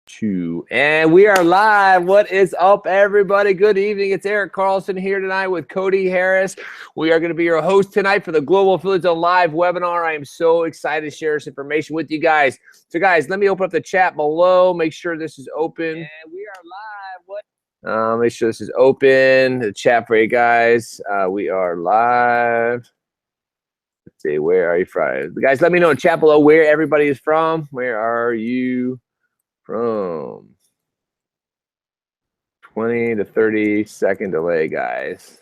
2. And we are live. What is up, everybody? Good evening. It's Eric Carlson here tonight with Cody Harris. We are going to be your host tonight for the Global Affiliate Zone Live webinar. I am so excited to share this information with you guys. So, guys, let me open up the chat below. Make sure this is open. And we are live. Make sure this is open. The chat for you guys. We are live. Let's see. Where are you from? Guys, let me know in the chat below where everybody is from. Where are you from? 20 to 30 second delay, guys.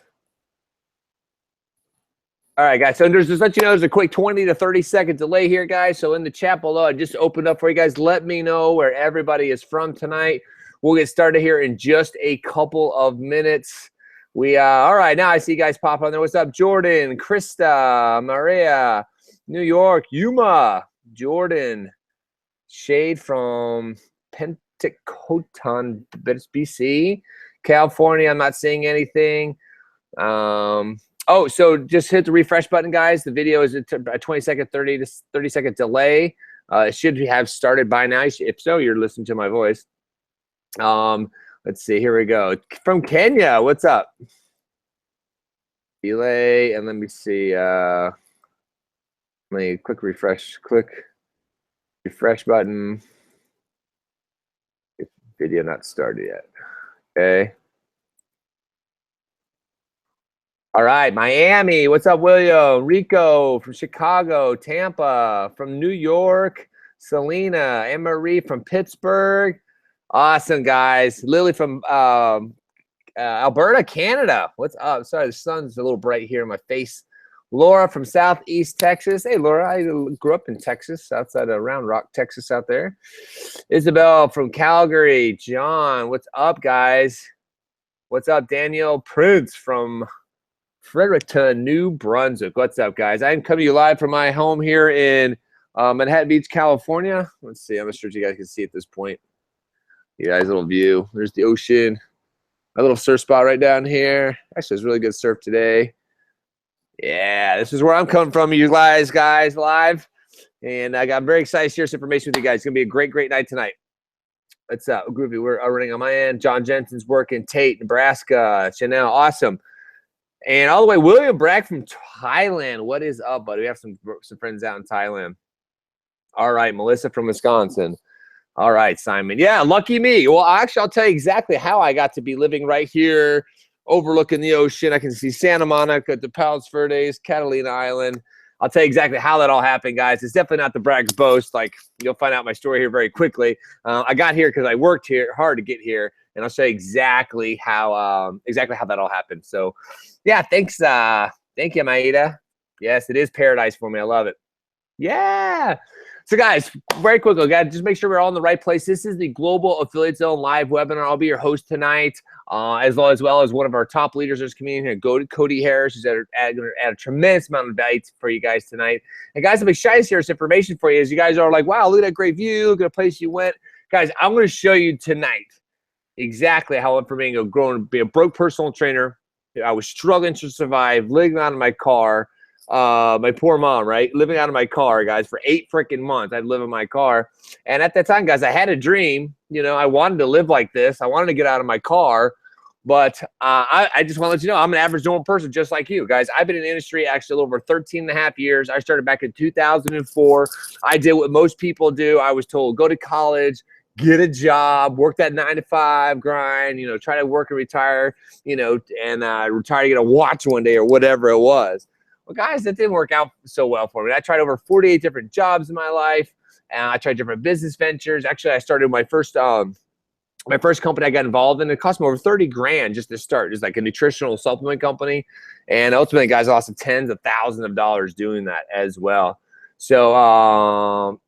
All right, guys. So just let you know, there's a quick 20 to 30 second delay here, guys. So in the chat below, I just opened up for you guys. Let me know where everybody is from tonight. We'll get started here in just a couple of minutes. All right, now I see you guys pop on there. What's up, Jordan, Krista, Maria, New York, Yuma, Jordan, Shade from Penticton, BC, California. I'm not seeing anything. Oh, so just hit the refresh button, guys. The video is a 20-second, 30 to 30-second delay. It should have started by now. If so, you're listening to my voice. Let's see. Here we go. From Kenya. What's up? Delay, and let me see. Let me click refresh. Click refresh button. Video not started yet. Okay. All right, Miami. What's up, William? Rico from Chicago, Tampa, from New York, Selena, Anne Marie from Pittsburgh. Awesome, guys. Lily from Alberta, Canada. What's up? Sorry, the sun's a little bright here in my face. Laura from Southeast Texas. Hey, Laura, I grew up in Texas, outside of Round Rock, Texas, out there. Isabel from Calgary. John, what's up, guys? What's up, Daniel Prince from Fredericton, New Brunswick. What's up, guys? I'm coming to you live from my home here in Manhattan Beach, California. Let's see. I'm not sure if you guys can see at this point. You guys, little view. There's the ocean. My little surf spot right down here. Actually, it's really good surf today. Yeah, this is where I'm coming from, you guys, live. And I'm very excited to share this information with you guys. It's going to be a great, great night tonight. What's up, Groovy? We're running on my end. John Jensen's working. Tate, Nebraska. Chanel, awesome. And all the way, William Bragg from Thailand. What is up, buddy? We have some friends out in Thailand. All right, Melissa from Wisconsin. All right, Simon. Yeah, lucky me. Well, actually, I'll tell you exactly how I got to be living right here, overlooking the ocean. I can see Santa Monica, the Palos Verdes, Catalina Island. I'll tell you exactly how that all happened, guys. It's definitely not the brag's boast. Like, you'll find out my story here very quickly. I got here because I worked here hard to get here, and I'll show you exactly how that all happened. So, yeah, thanks. Thank you, Maida. Yes, it is paradise for me. I love it. Yeah. So, guys, very quickly, guys, just make sure we're all in the right place. This is the Global Affiliate Zone Live webinar. I'll be your host tonight, as well as one of our top leaders in this community, Cody Harris, who's add a tremendous amount of value for you guys tonight. And, guys, I'm excited to share this information for you as you guys are like, wow, look at that great view, look at the place you went. Guys, I'm going to show you tonight exactly how I went from being a broke personal trainer. I was struggling to survive, living out of my car. My poor mom, right? Living out of my car, guys, for 8 freaking months. I'd live in my car. And at that time, guys, I had a dream. You know, I wanted to live like this. I wanted to get out of my car. But I just want to let you know, I'm an average normal person just like you, guys. I've been in the industry actually a little over 13 and a half years. I started back in 2004. I did what most people do. I was told, go to college, get a job, work that 9-to-5 grind, you know, try to work and retire, you know, and retire to get a watch one day or whatever it was. Well, guys, that didn't work out so well for me. I tried over 48 different jobs in my life, and I tried different business ventures. Actually, I started my first company I got involved in. It cost me over 30 grand just to start, just like a nutritional supplement company. And ultimately, guys, I lost tens of thousands of dollars doing that as well. So,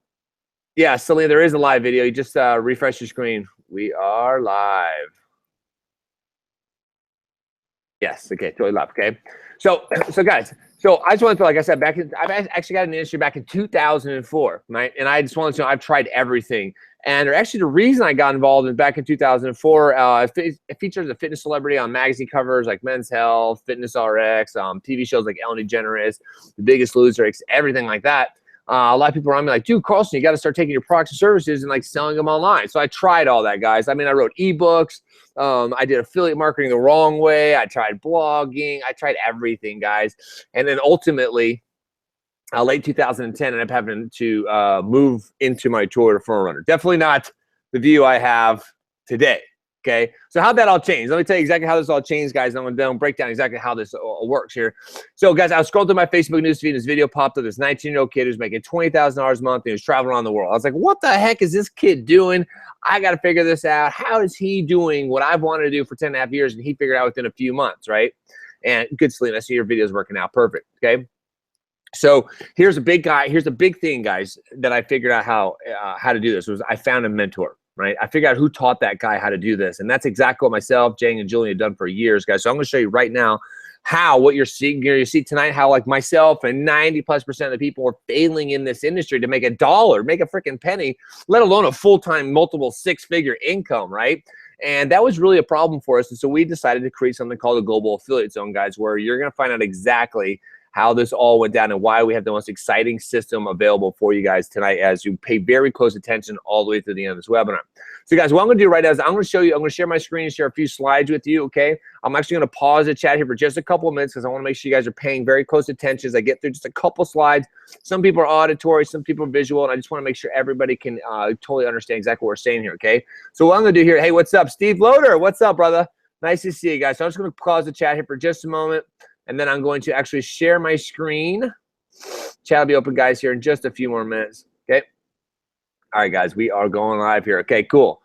yeah, Selena, there is a live video. You just refresh your screen. We are live. Yes, okay, totally live, okay? So guys, so I just wanted to, like I said, I've actually got in the industry back in 2004, right? And I just wanted to know, I've tried everything. And actually the reason I got involved in back in 2004, it features a fitness celebrity on magazine covers like Men's Health, Fitness RX, TV shows like Ellen DeGeneres, The Biggest Loser, everything like that. A lot of people around me like, dude, Carlson, you got to start taking your products and services and like selling them online. So I tried all that, guys. I mean, I wrote ebooks. I did affiliate marketing the wrong way. I tried blogging. I tried everything, guys. And then ultimately, late 2010, ended up having to move into my Toyota 4Runner. Definitely not the view I have today. Okay, so how'd that all change? Let me tell you exactly how this all changed, guys. And I'm going to break down exactly how this all works here. So, guys, I was scrolling through my Facebook newsfeed, and this video popped up. This 19-year-old kid who's making $20,000 a month, and he was traveling around the world. I was like, what the heck is this kid doing? I got to figure this out. How is he doing what I've wanted to do for 10 and a half years, and he figured out within a few months, right? And good, Selena. I see your video's working out perfect, okay? So here's a big guy. Here's a big thing, guys, that I figured out how to do this. Was I found a mentor. Right, I figured out who taught that guy how to do this, and that's exactly what myself, Jang, and Julian have done for years, guys. So I'm going to show you right now how what you're seeing here. You see tonight how like myself and 90+% of the people are failing in this industry to make a dollar, make a freaking penny, let alone a full-time, multiple six-figure income, right? And that was really a problem for us, and so we decided to create something called a Global Affiliate Zone, guys, where you're going to find out exactly how this all went down and why we have the most exciting system available for you guys tonight as you pay very close attention all the way through the end of this webinar. So guys, what I'm going to do right now is I'm going to show you, I'm going to share my screen, share a few slides with you, okay? I'm actually going to pause the chat here for just a couple of minutes because I want to make sure you guys are paying very close attention as I get through just a couple slides. Some people are auditory, some people are visual, and I just want to make sure everybody can totally understand exactly what we're saying here, okay? So what I'm going to do here, hey, what's up? Steve Loader, what's up, brother? Nice to see you guys. So I'm just going to pause the chat here for just a moment. And then I'm going to actually share my screen. Chat will be open, guys, here in just a few more minutes. Okay. All right, guys, we are going live here. Okay, cool.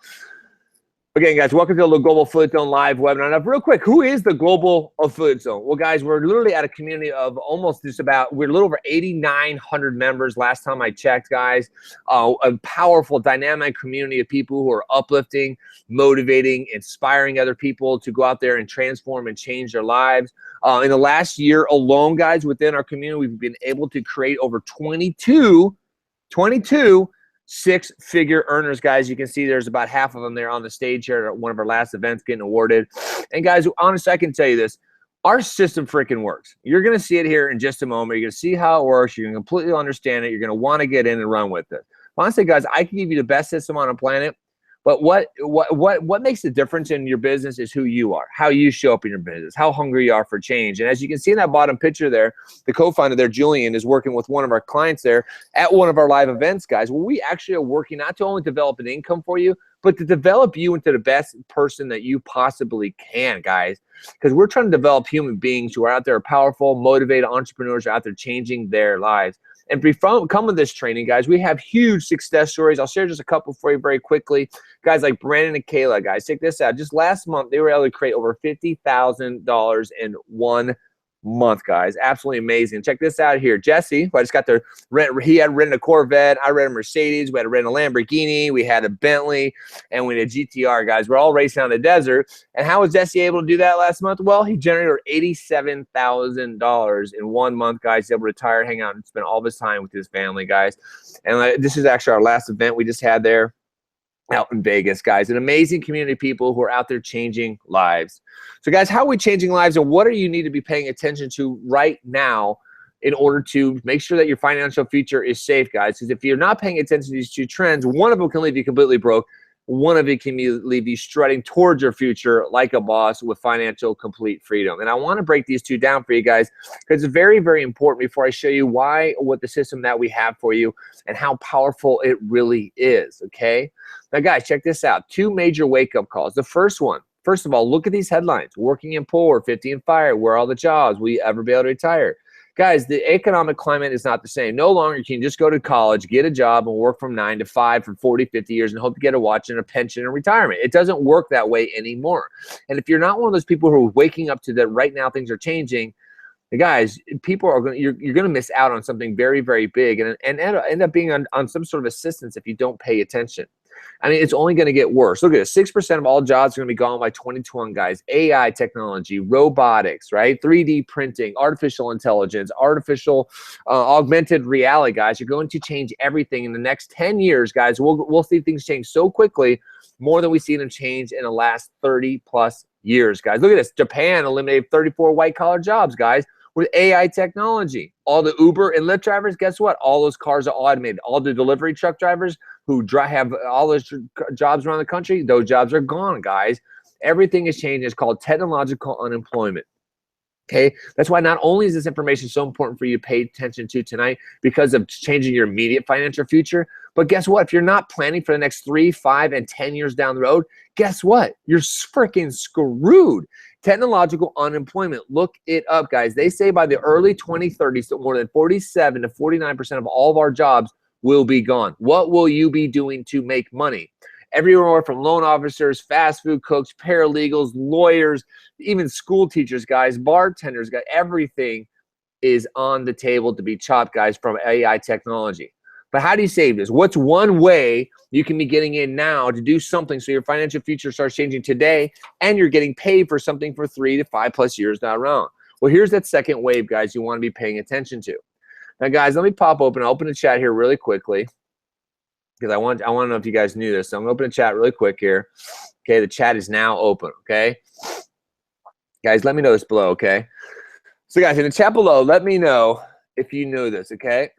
Again, guys, welcome to the Global Affiliate Zone live webinar. Now, real quick, who is the Global Affiliate Zone? Well, guys, we're literally at a community of almost just about, we're a little over 8,900 members last time I checked, guys. A powerful, dynamic community of people who are uplifting, motivating, inspiring other people to go out there and transform and change their lives. In the last year alone, guys, within our community, we've been able to create over 22 six-figure earners, guys. You can see there's about half of them there on the stage here at one of our last events getting awarded. And guys, honestly, I can tell you this. Our system freaking works. You're going to see it here in just a moment. You're going to see how it works. You're going to completely understand it. You're going to want to get in and run with it. Honestly, guys, I can give you the best system on the planet. But what makes the difference in your business is who you are, how you show up in your business, how hungry you are for change. And as you can see in that bottom picture there, the co-founder there, Julian, is working with one of our clients there at one of our live events, guys. Well, we actually are working not to only develop an income for you, but to develop you into the best person that you possibly can, guys. Because we're trying to develop human beings who are out there, powerful, motivated entrepreneurs who are out there changing their lives. And if you come with this training, guys, we have huge success stories. I'll share just a couple for you very quickly. Guys like Brandon and Kayla, guys, check this out. Just last month, they were able to create over $50,000 in 1 month, guys. Absolutely amazing. Check this out here. Jesse, who I just got to rent, he had rented a Corvette. I rented a Mercedes. We had to rent a Lamborghini. We had a Bentley, and we had a GTR, guys. We're all racing on the desert. And how was Jesse able to do that last month? Well, he generated $87,000 in 1 month, guys. He's able to retire, hang out, and spend all of his time with his family, guys. And this is actually our last event we just had there out in Vegas, guys. An amazing community of people who are out there changing lives. So, guys, how are we changing lives, and what do you need to be paying attention to right now in order to make sure that your financial future is safe, guys? Because if you're not paying attention to these two trends, one of them can leave you completely broke. One of it can leave you strutting towards your future like a boss with financial complete freedom. And I want to break these two down for you guys because it's very, very important before I show you what the system that we have for you and how powerful it really is, okay? Now, guys, check this out. 2 major wake-up calls. The first one, first of all, look at these headlines. Working and poor, 50 and fired. Where are all the jobs? Will you ever be able to retire? Guys, the economic climate is not the same. No longer can you just go to college, get a job, and work from 9 to 5 for 40, 50 years and hope to get a watch and a pension and retirement. It doesn't work that way anymore. And if you're not one of those people who are waking up to that right now things are changing, guys, people are going. You're going to miss out on something very, very big, and end up being on some sort of assistance if you don't pay attention. I mean, it's only going to get worse. Look at it. 6% of all jobs are going to be gone by 2021, guys. AI technology, robotics, right? 3D printing, artificial intelligence, artificial augmented reality, guys. You're going to change everything in the next 10 years, guys. We'll see things change so quickly, more than we've seen them change in the last 30+ years, guys. Look at this. Japan eliminated 34 white-collar jobs, guys. with AI technology. All the Uber and Lyft drivers, guess what? All those cars are automated. All the delivery truck drivers who have all those jobs around the country, those jobs are gone, guys. Everything is changing. It's called technological unemployment. Okay, that's why not only is this information so important for you to pay attention to tonight because of changing your immediate financial future, but guess what? If you're not planning for the next 3, 5, and 10 years down the road, guess what? You're freaking screwed. Technological unemployment. Look it up, guys. They say by the early 2030s that more than 47 to 49% of all of our jobs will be gone. What will you be doing to make money? Everywhere from loan officers, fast food cooks, paralegals, lawyers, even school teachers, guys, bartenders, guys, everything is on the table to be chopped, guys, from AI technology. But how do you save this? What's one way you can be getting in now to do something so your financial future starts changing today and you're getting paid for something for 3 to 5+ years down the road? Well, here's that second wave, guys, you want to be paying attention to. Now, guys, let me pop open. I'll open the chat here really quickly because I want to know if you guys knew this. So I'm going to open the chat really quick here. Okay, the chat is now open, okay? Guys, let me know this below, okay? So, guys, in the chat below, let me know if you know this, okay?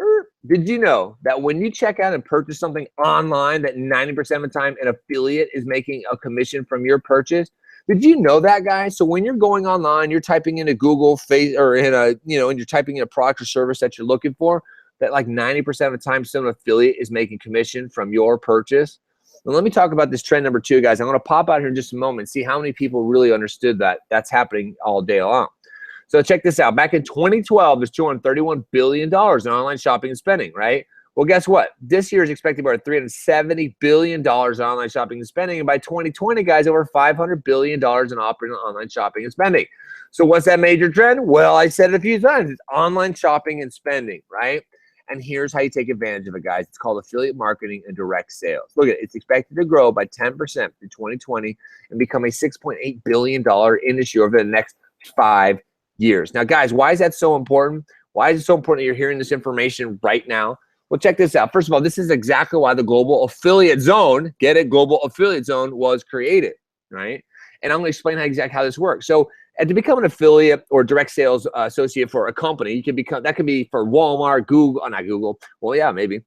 Did you know that when you check out and purchase something online that 90% of the time an affiliate is making a commission from your purchase? Did you know that, guys? So when you're going online, you're typing into Google, or in a, and you're typing in a product or service that you're looking for, that like 90% of the time some affiliate is making commission from your purchase. And let me talk about this trend number 2, guys. I'm going to pop out here in just a moment and see how many people really understood that that's happening all day long. So check this out. Back in 2012, there's $231 billion in online shopping and spending, right? Well, guess what? This year is expected to be $370 billion in online shopping and spending. And by 2020, guys, over $500 billion in operating online shopping and spending. So what's that major trend? Well, I said it a few times. It's online shopping and spending, right? And here's how you take advantage of it, guys. It's called affiliate marketing and direct sales. Look at it. It's expected to grow by 10% through 2020 and become a $6.8 billion industry over the next 5 years. Now, guys, why is that so important? Why is it so important that you're hearing this information right now? Well, check this out. First of all, this is exactly why the Global Affiliate Zone, get it, Global Affiliate Zone was created, right? And I'm going to explain exactly how this works. So, and to become an affiliate or direct sales associate for a company, you can become, that could be for Walmart, Google, not Google, well, yeah, maybe.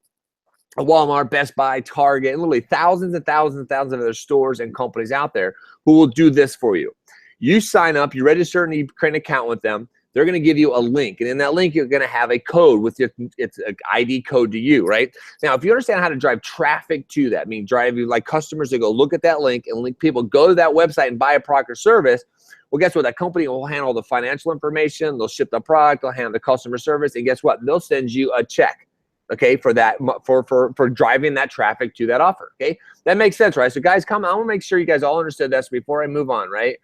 Walmart, Best Buy, Target, and literally thousands and thousands and thousands of other stores and companies out there who will do this for you. You sign up, you register, and you create an account with them. They're going to give you a link, and in that link, you're going to have a code with it's an ID code to you, right? Now, if you understand how to drive traffic to that, I mean, drive you like customers to go look at that link and link people go to that website and buy a product or service. Well, guess what? That company will handle the financial information. They'll ship the product. They'll handle the customer service, and guess what? They'll send you a check, okay, for that for driving that traffic to that offer. Okay, that makes sense, right? So, guys, come on. I want to make sure you guys all understood this before I move on, right?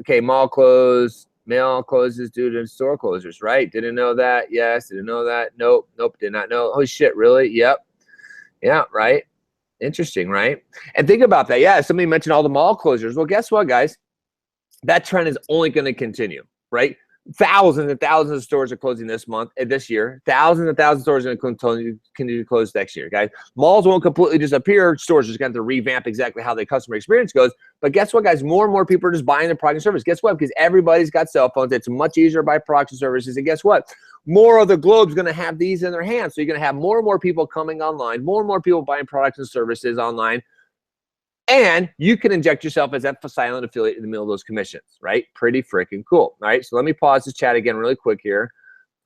Okay, mall closed. Mail closes due to store closures, right? Didn't know that. Yes. Didn't know that. Nope. Nope. Did not know. Oh, shit. Really? Yep. Yeah. Right. Interesting, right? And think about that. Yeah. Somebody mentioned all the mall closures. Well, guess what, guys? That trend is only going to continue, right? Thousands and thousands of stores are closing this year. Thousands and thousands of stores are going to continue to close next year, guys. Malls won't completely disappear. Stores are just going to revamp exactly how the customer experience goes. But guess what, guys? More and more people are just buying their product and service. Guess what? Because everybody's got cell phones. It's much easier to buy products and services. And guess what? More of the globe's going to have these in their hands. So you're going to have more and more people coming online, more and more people buying products and services online. And you can inject yourself as that silent affiliate in the middle of those commissions, right? Pretty freaking cool. All right, so let me pause this chat again really quick here.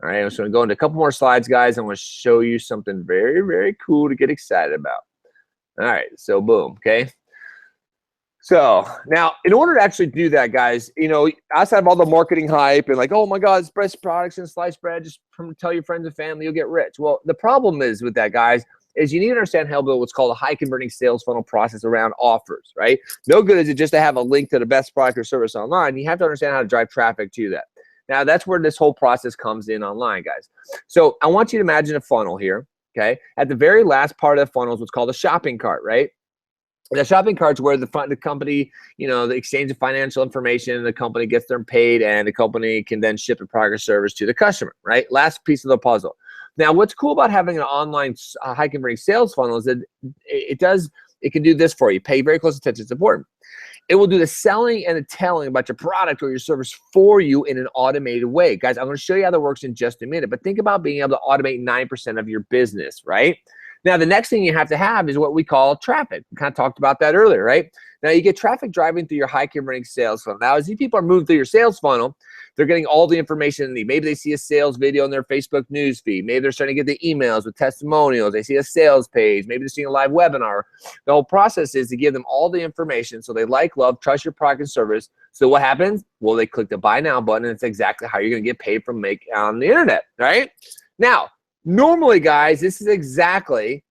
All right, I'm just going to go into a couple more slides, guys. I'm going to show you something very, very cool to get excited about. All right, so boom, okay? So now, in order to actually do that, guys, outside of all the marketing hype and like, oh my God, best products and sliced bread, just tell your friends and family you'll get rich. Well, the problem is with that, guys, is you need to understand how to build what's called a high converting sales funnel process around offers, right? No good is it just to have a link to the best product or service online. You have to understand how to drive traffic to that. Now, that's where this whole process comes in online, guys. So I want you to imagine a funnel here, okay? At the very last part of the funnel is what's called a shopping cart, right? The shopping cart's where the company, the exchange of financial information, the company gets them paid, and the company can then ship a product or service to the customer, right? Last piece of the puzzle. Now, what's cool about having an online high converting sales funnel is that it does It can do this for you. Pay very close attention. It's important. It will do the selling and the telling about your product or your service for you in an automated way. Guys, I'm going to show you how that works in just a minute, but think about being able to automate 9% of your business, right? Now, the next thing you have to have is what we call traffic. We kind of talked about that earlier, right? Now, you get traffic driving through your high-converting sales funnel. Now, as these people are moving through your sales funnel, they're getting all the information they need. Maybe they see a sales video in their Facebook news feed. Maybe they're starting to get the emails with testimonials. They see a sales page. Maybe they're seeing a live webinar. The whole process is to give them all the information so they like, love, trust your product and service. So what happens? Well, they click the buy now button, and it's exactly how you're going to get paid from making on the internet, right? Now, normally, guys, this is exactly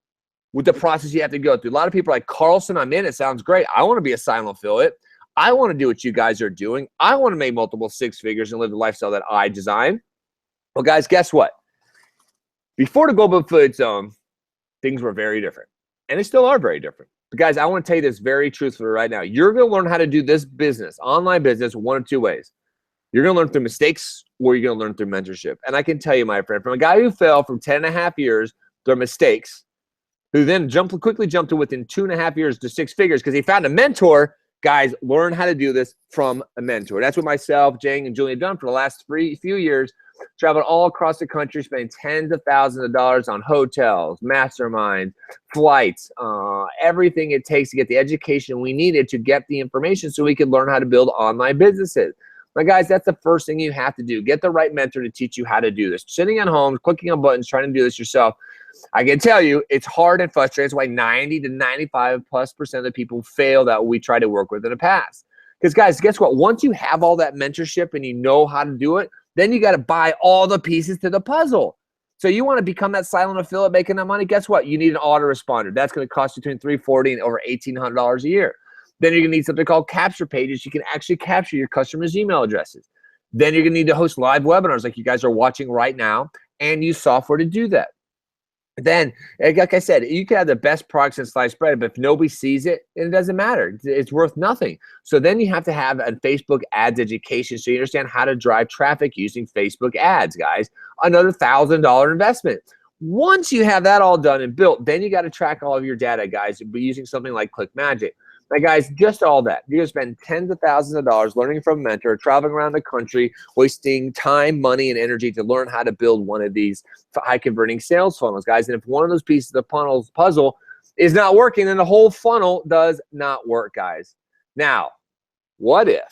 with the process you have to go through. A lot of people are like, Carlson, I'm in. It sounds great. I want to be a silent affiliate. I want to do what you guys are doing. I want to make multiple six figures and live the lifestyle that I design. Well, guys, guess what? Before the Global Affiliate Zone, things were very different. And they still are very different. But guys, I want to tell you this very truthfully right now. You're going to learn how to do this business, online business, one of two ways. You're going to learn through mistakes, or you're going to learn through mentorship. And I can tell you, my friend, from a guy who fell from 10 and a half years through mistakes, who then quickly jumped to within 2.5 years to six figures because he found a mentor. Guys, learn how to do this from a mentor. That's what myself, Jang, and Julie have done for the last few years. Traveled all across the country, spending tens of thousands of dollars on hotels, masterminds, flights, everything it takes to get the education we needed to get the information so we could learn how to build online businesses. But guys, that's the first thing you have to do. Get the right mentor to teach you how to do this. Sitting at home, clicking on buttons, trying to do this yourself, I can tell you it's hard and frustrating. That's why 90 to 95+% of the people fail that we try to work with in the past. Because guys, guess what? Once you have all that mentorship and you know how to do it, then you got to buy all the pieces to the puzzle. So you want to become that silent affiliate making that money? Guess what? You need an autoresponder. That's going to cost you between $340 and over $1,800 a year. Then you're going to need something called capture pages. You can actually capture your customers' email addresses. Then you're going to need to host live webinars like you guys are watching right now and use software to do that. Then, like I said, you can have the best products in sliced bread, but if nobody sees it, it doesn't matter. It's worth nothing. So then you have to have a Facebook ads education so you understand how to drive traffic using Facebook ads, guys. Another $1,000 investment. Once you have that all done and built, then you got to track all of your data, guys, using something like ClickMagick. Now, guys, just all that. You're going to spend tens of thousands of dollars learning from a mentor, traveling around the country, wasting time, money, and energy to learn how to build one of these high-converting sales funnels, guys. And if one of those pieces of the puzzle is not working, then the whole funnel does not work, guys. Now, what if,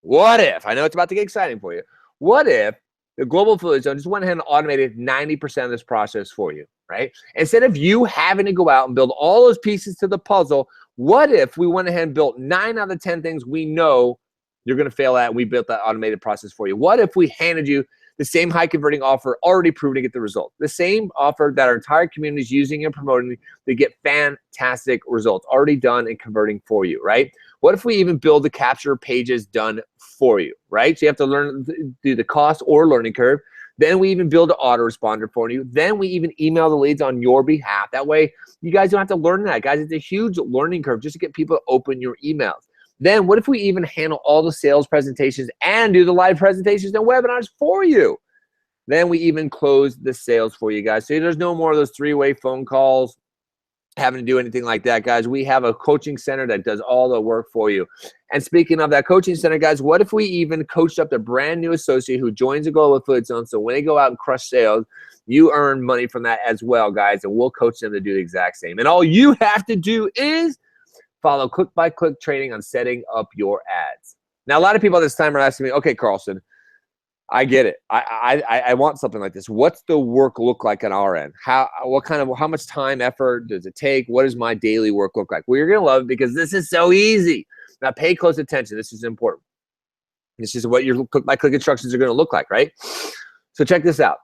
I know it's about to get exciting for you, what if the Global Affiliate Zone just went ahead and automated 90% of this process for you, right? Instead of you having to go out and build all those pieces to the puzzle, what if we went ahead and built 9 out of 10 things we know you're going to fail at, and we built that automated process for you? What if we handed you the same high converting offer already proven to get the result? The same offer that our entire community is using and promoting to get fantastic results already done and converting for you, right? What if we even build the capture pages done for you, right? So you have to learn through the cost or learning curve. Then we even build an autoresponder for you. Then we even email the leads on your behalf. That way, you guys don't have to learn that, guys. It's a huge learning curve just to get people to open your emails. Then what if we even handle all the sales presentations and do the live presentations and webinars for you? Then we even close the sales for you guys. So there's no more of those 3-way phone calls, having to do anything like that, guys. We have a coaching center that does all the work for you. And speaking of that coaching center, guys, what if we even coached up the brand new associate who joins the Global Affiliate Zone, so when they go out and crush sales, you earn money from that as well, guys, and we'll coach them to do the exact same. And all you have to do is follow click-by-click training on setting up your ads. Now, a lot of people at this time are asking me, okay, Carlson, I get it. I want something like this. What's the work look like on our end? How much time, effort does it take? What does my daily work look like? Well, you're going to love it because this is so easy. Now, pay close attention. This is important. This is what your click-by-click instructions are going to look like, right? So check this out.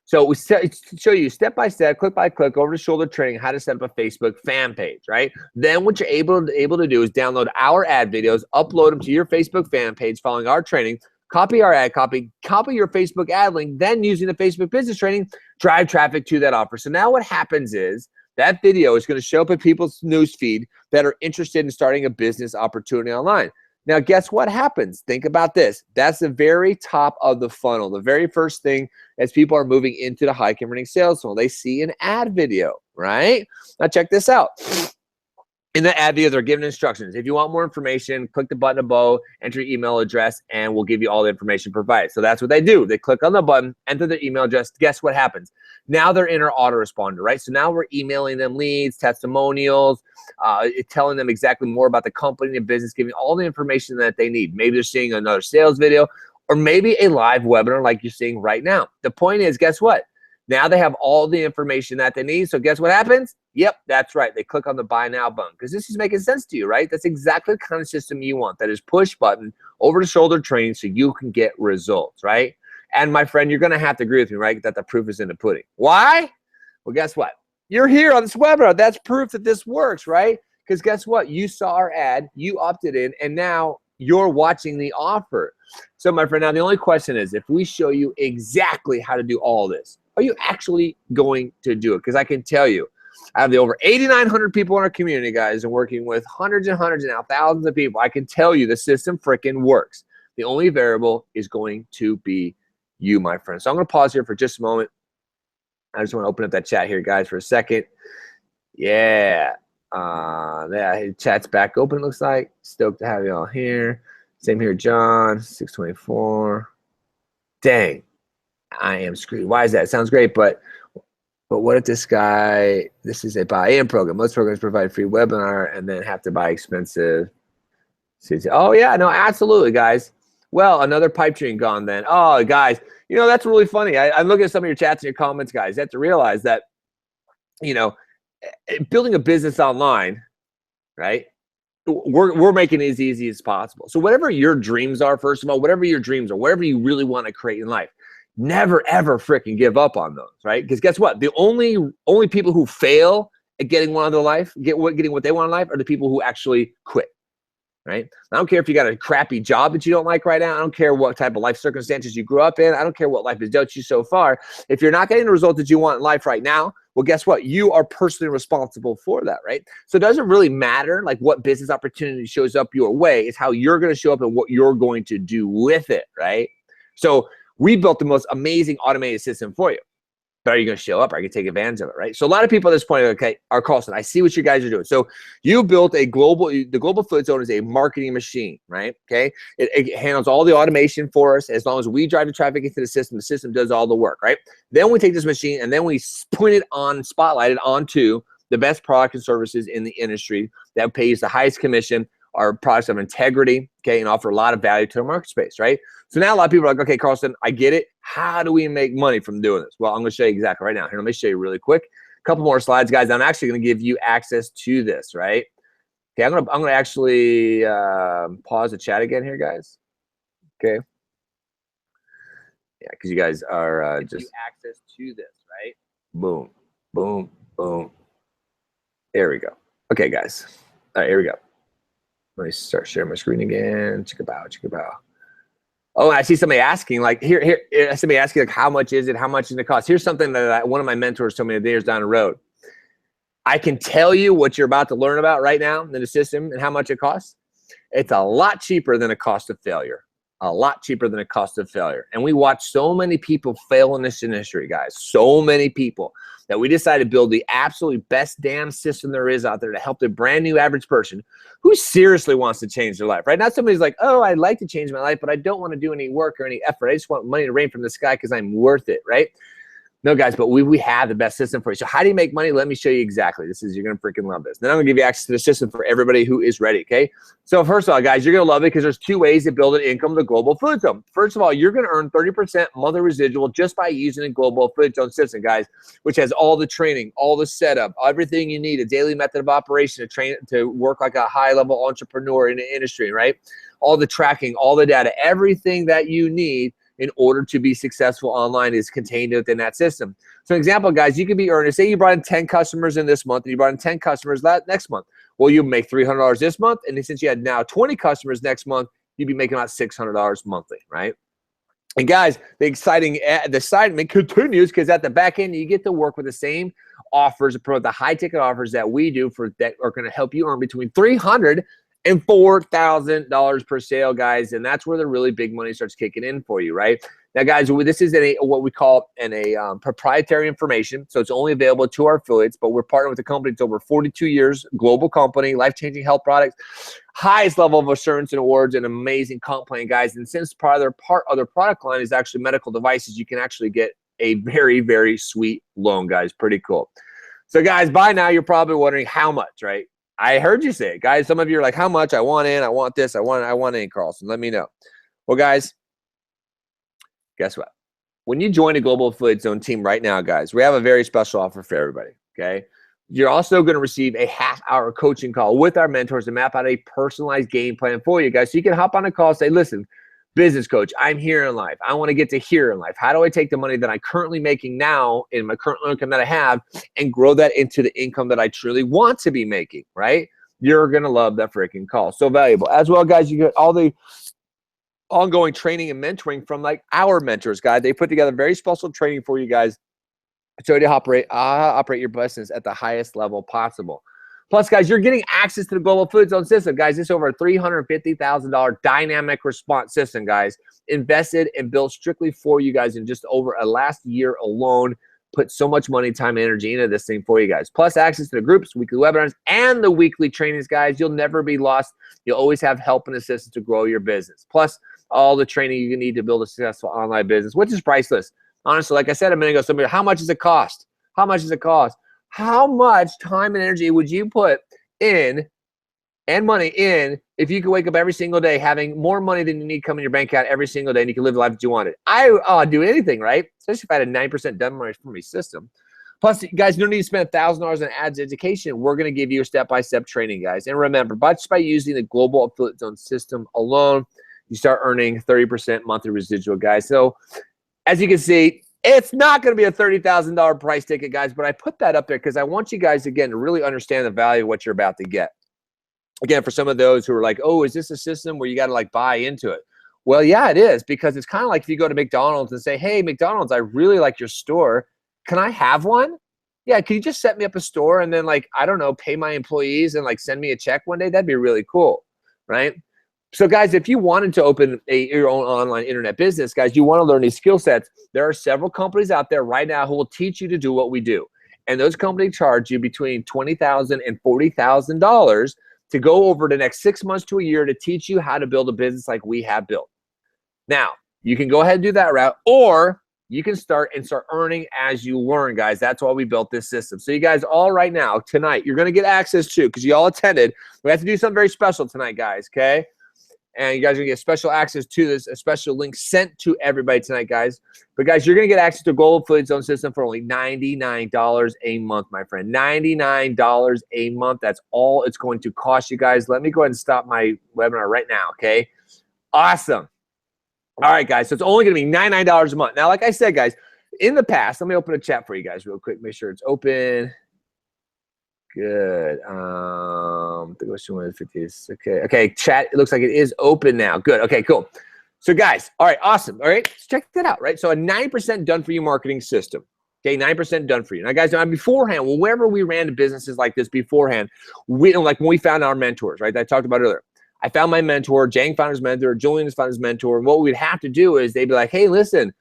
So we show you step-by-step, click-by-click, over-the-shoulder training, how to set up a Facebook fan page, right? Then what you're able to do is download our ad videos, upload them to your Facebook fan page following our training, copy our ad copy your Facebook ad link, then using the Facebook business training, drive traffic to that offer. So now what happens is that video is going to show up in people's news feed that are interested in starting a business opportunity online. Now, guess what happens? Think about this. That's the very top of the funnel. The very first thing as people are moving into the high converting sales funnel, they see an ad video, right? Now check this out. In the ad video, they're giving instructions. If you want more information, click the button above, enter your email address, and we'll give you all the information provided. So that's what they do. They click on the button, enter their email address. Guess what happens? Now they're in our autoresponder, right? So now we're emailing them leads, testimonials, telling them exactly more about the company and business, giving all the information that they need. Maybe they're seeing another sales video, or maybe a live webinar like you're seeing right now. The point is, guess what? Now they have all the information that they need. So guess what happens? Yep, that's right. They click on the buy now button because this is making sense to you, right? That's exactly the kind of system you want. That is push button, over the shoulder training so you can get results, right? And my friend, you're going to have to agree with me, right? That the proof is in the pudding. Why? Well, guess what? You're here on this webinar. That's proof that this works, right? Because guess what? You saw our ad, you opted in, and now you're watching the offer. So my friend, now the only question is, if we show you exactly how to do all this, are you actually going to do it? Because I can tell you, I have the over 8,900 people in our community, guys, and working with hundreds and hundreds and now thousands of people. I can tell you the system freaking works. The only variable is going to be you, my friend. So I'm going to pause here for just a moment. I just want to open up that chat here, guys, for a second. Yeah. Yeah, chat's back open, it looks like. Stoked to have you all here. Same here, John, 624. Dang, I am screwed. Why is that? It sounds great, but what if this guy, this is a buy-in program. Most programs provide free webinar and then have to buy expensive. Oh, yeah, no, absolutely, guys. Well, another pipe dream gone then. Oh, guys, you know, that's really funny. I'm looking at some of your chats and your comments, guys. You have to realize that, you know, building a business online, right? We're making it as easy as possible. So whatever your dreams are, first of all, whatever your dreams are, whatever you really want to create in life, never, ever freaking give up on those, right? Because guess what? The only people who fail at getting one in their life, getting what they want in life, are the people who actually quit, right? I don't care if you got a crappy job that you don't like right now. I don't care what type of life circumstances you grew up in. I don't care what life has dealt you so far. If you're not getting the result that you want in life right now, well, guess what? You are personally responsible for that, right? So it doesn't really matter like what business opportunity shows up your way. It's how you're going to show up and what you're going to do with it, right? So we built the most amazing automated system for you. But are you going to show up? Are you going to take advantage of it, right? So a lot of people at this point are, okay, are Carlson, I see what you guys are doing. So you built the Global Food Zone is a marketing machine, right? Okay. It handles all the automation for us. As long as we drive the traffic into the system does all the work, right? Then we take this machine and then we point it on, spotlight it onto the best products and services in the industry that pays the highest commission, our products of integrity, okay, and offer a lot of value to the market space, right? So now a lot of people are like, okay, Carlson, I get it. How do we make money from doing this? Well, I'm going to show you exactly right now. Here, let me show you really quick. A couple more slides, guys. I'm actually going to give you access to this, right? Okay, I'm going to actually pause the chat again here, guys. Okay. Yeah, because you guys are just access to this, right? Boom, boom, boom. There we go. Okay, guys. All right, here we go. Let me start sharing my screen again. Chicka bow, chicka bow. Oh, I see somebody asking, like, here, somebody asking, like, how much is it? How much is it cost? Here's something that one of my mentors told me years down the road. I can tell you what you're about to learn about right now in the system and how much it costs. It's a lot cheaper than a cost of failure. A lot cheaper than a cost of failure. And we watch so many people fail in this industry, guys. So many people that we decided to build the absolutely best damn system there is out there to help the brand new average person who seriously wants to change their life, right? Not somebody's like, oh, I'd like to change my life, but I don't want to do any work or any effort. I just want money to rain from the sky because I'm worth it, right? No, guys, but we have the best system for you. So how do you make money? Let me show you exactly. You're going to freaking love this. Then I'm going to give you access to the system for everybody who is ready, okay? So first of all, guys, you're going to love it because there's two ways to build an income with the Global Food Zone. First of all, you're going to earn 30% monthly residual just by using the Global Food Zone system, guys, which has all the training, all the setup, everything you need, a daily method of operation to train to work like a high-level entrepreneur in the industry, right? All the tracking, all the data, everything that you need in order to be successful online is contained within that system. So an example, guys, you could be earning, say you brought in 10 customers in this month and you brought in 10 customers next month. Well, you make $300 this month, and since you had now 20 customers next month, you'd be making about $600 monthly, right? And guys, the excitement continues because at the back end, you get to work with the same offers, the high ticket offers that we do that are going to help you earn between $300 and $4,000 per sale, guys. And that's where the really big money starts kicking in for you, right? Now, guys, this is what we call proprietary information, so it's only available to our affiliates, but we're partnered with a company that's over 42 years, global company, life-changing health products, highest level of assurance and awards, and amazing comp plan, guys. And since part of their product line is actually medical devices, you can actually get a very, very sweet loan, guys. Pretty cool. So, guys, by now, you're probably wondering how much, right? I heard you say it, guys. Some of you are like, how much? I want in, I want this, I want in, Carlson. Let me know. Well, guys, guess what? When you join a Global Affiliate Zone team right now, guys, we have a very special offer for everybody, okay? You're also going to receive a half-hour coaching call with our mentors to map out a personalized game plan for you, guys. So you can hop on a call and say, listen, business coach, I'm here in life. I want to get to here in life. How do I take the money that I'm currently making now in my current income that I have and grow that into the income that I truly want to be making, right? You're going to love that freaking call. So valuable. As well, guys, you get all the ongoing training and mentoring from like our mentors, guys. They put together very special training for you guys so to operate your business at the highest level possible. Plus, guys, you're getting access to the Global Affiliate Zone system, guys. It's over a $350,000 dynamic response system, guys, invested and built strictly for you guys in just over a last year alone. Put so much money, time, and energy into this thing for you guys. Plus, access to the groups, weekly webinars, and the weekly trainings, guys. You'll never be lost. You'll always have help and assistance to grow your business. Plus, all the training you need to build a successful online business, which is priceless. Honestly, like I said a minute ago, somebody, how much does it cost? How much does it cost? How much time and energy would you put in and money in if you could wake up every single day having more money than you need come in your bank account every single day and you can live the life that you wanted? I'd do anything, right? Especially if I had a 9% done for my system. Plus, guys, you don't need to spend $1,000 on ads education. We're going to give you a step-by-step training, guys. And remember, just by using the Global Affiliate Zone system alone, you start earning 30% monthly residual, guys. So as you can see, it's not going to be a $30,000 price ticket, guys, but I put that up there because I want you guys, again, to really understand the value of what you're about to get. Again, for some of those who are like, oh, is this a system where you got to like buy into it? Well, yeah, it is, because it's kind of like if you go to McDonald's and say, hey, McDonald's, I really like your store. Can I have one? Yeah, can you just set me up a store and then, like, I don't know, pay my employees and like send me a check one day? That'd be really cool, right? So, guys, if you wanted to open your own online internet business, guys, you want to learn these skill sets, there are several companies out there right now who will teach you to do what we do. And those companies charge you between $20,000 and $40,000 to go over the next 6 months to a year to teach you how to build a business like we have built. Now, you can go ahead and do that route, or you can start earning as you learn, guys. That's why we built this system. So you guys all right now, tonight, you're going to get access to, because you all attended. We have to do something very special tonight, guys, okay? And you guys are going to get special access to this, a special link sent to everybody tonight, guys. But, guys, you're going to get access to Global Affiliate Zone system for only $99 a month, my friend. $99 a month. That's all it's going to cost you, guys. Let me go ahead and stop my webinar right now, okay? Awesome. All right, guys. So it's only going to be $99 a month. Now, like I said, guys, in the past, let me open a chat for you guys real quick. Make sure it's open. Good. The question was 50. Okay. Chat. It looks like it is open now. Good. Okay. Cool. So, guys. All right. Awesome. All right. Let's check that out. Right. So, a 9% done for you marketing system. Okay. 9% done for you. Now, guys. Now, beforehand, whenever we ran businesses like this beforehand, like when we found our mentors, right? That I talked about earlier. I found my mentor. Jang found his mentor. Julian found his mentor. And what we'd have to do is they'd be like, hey, listen,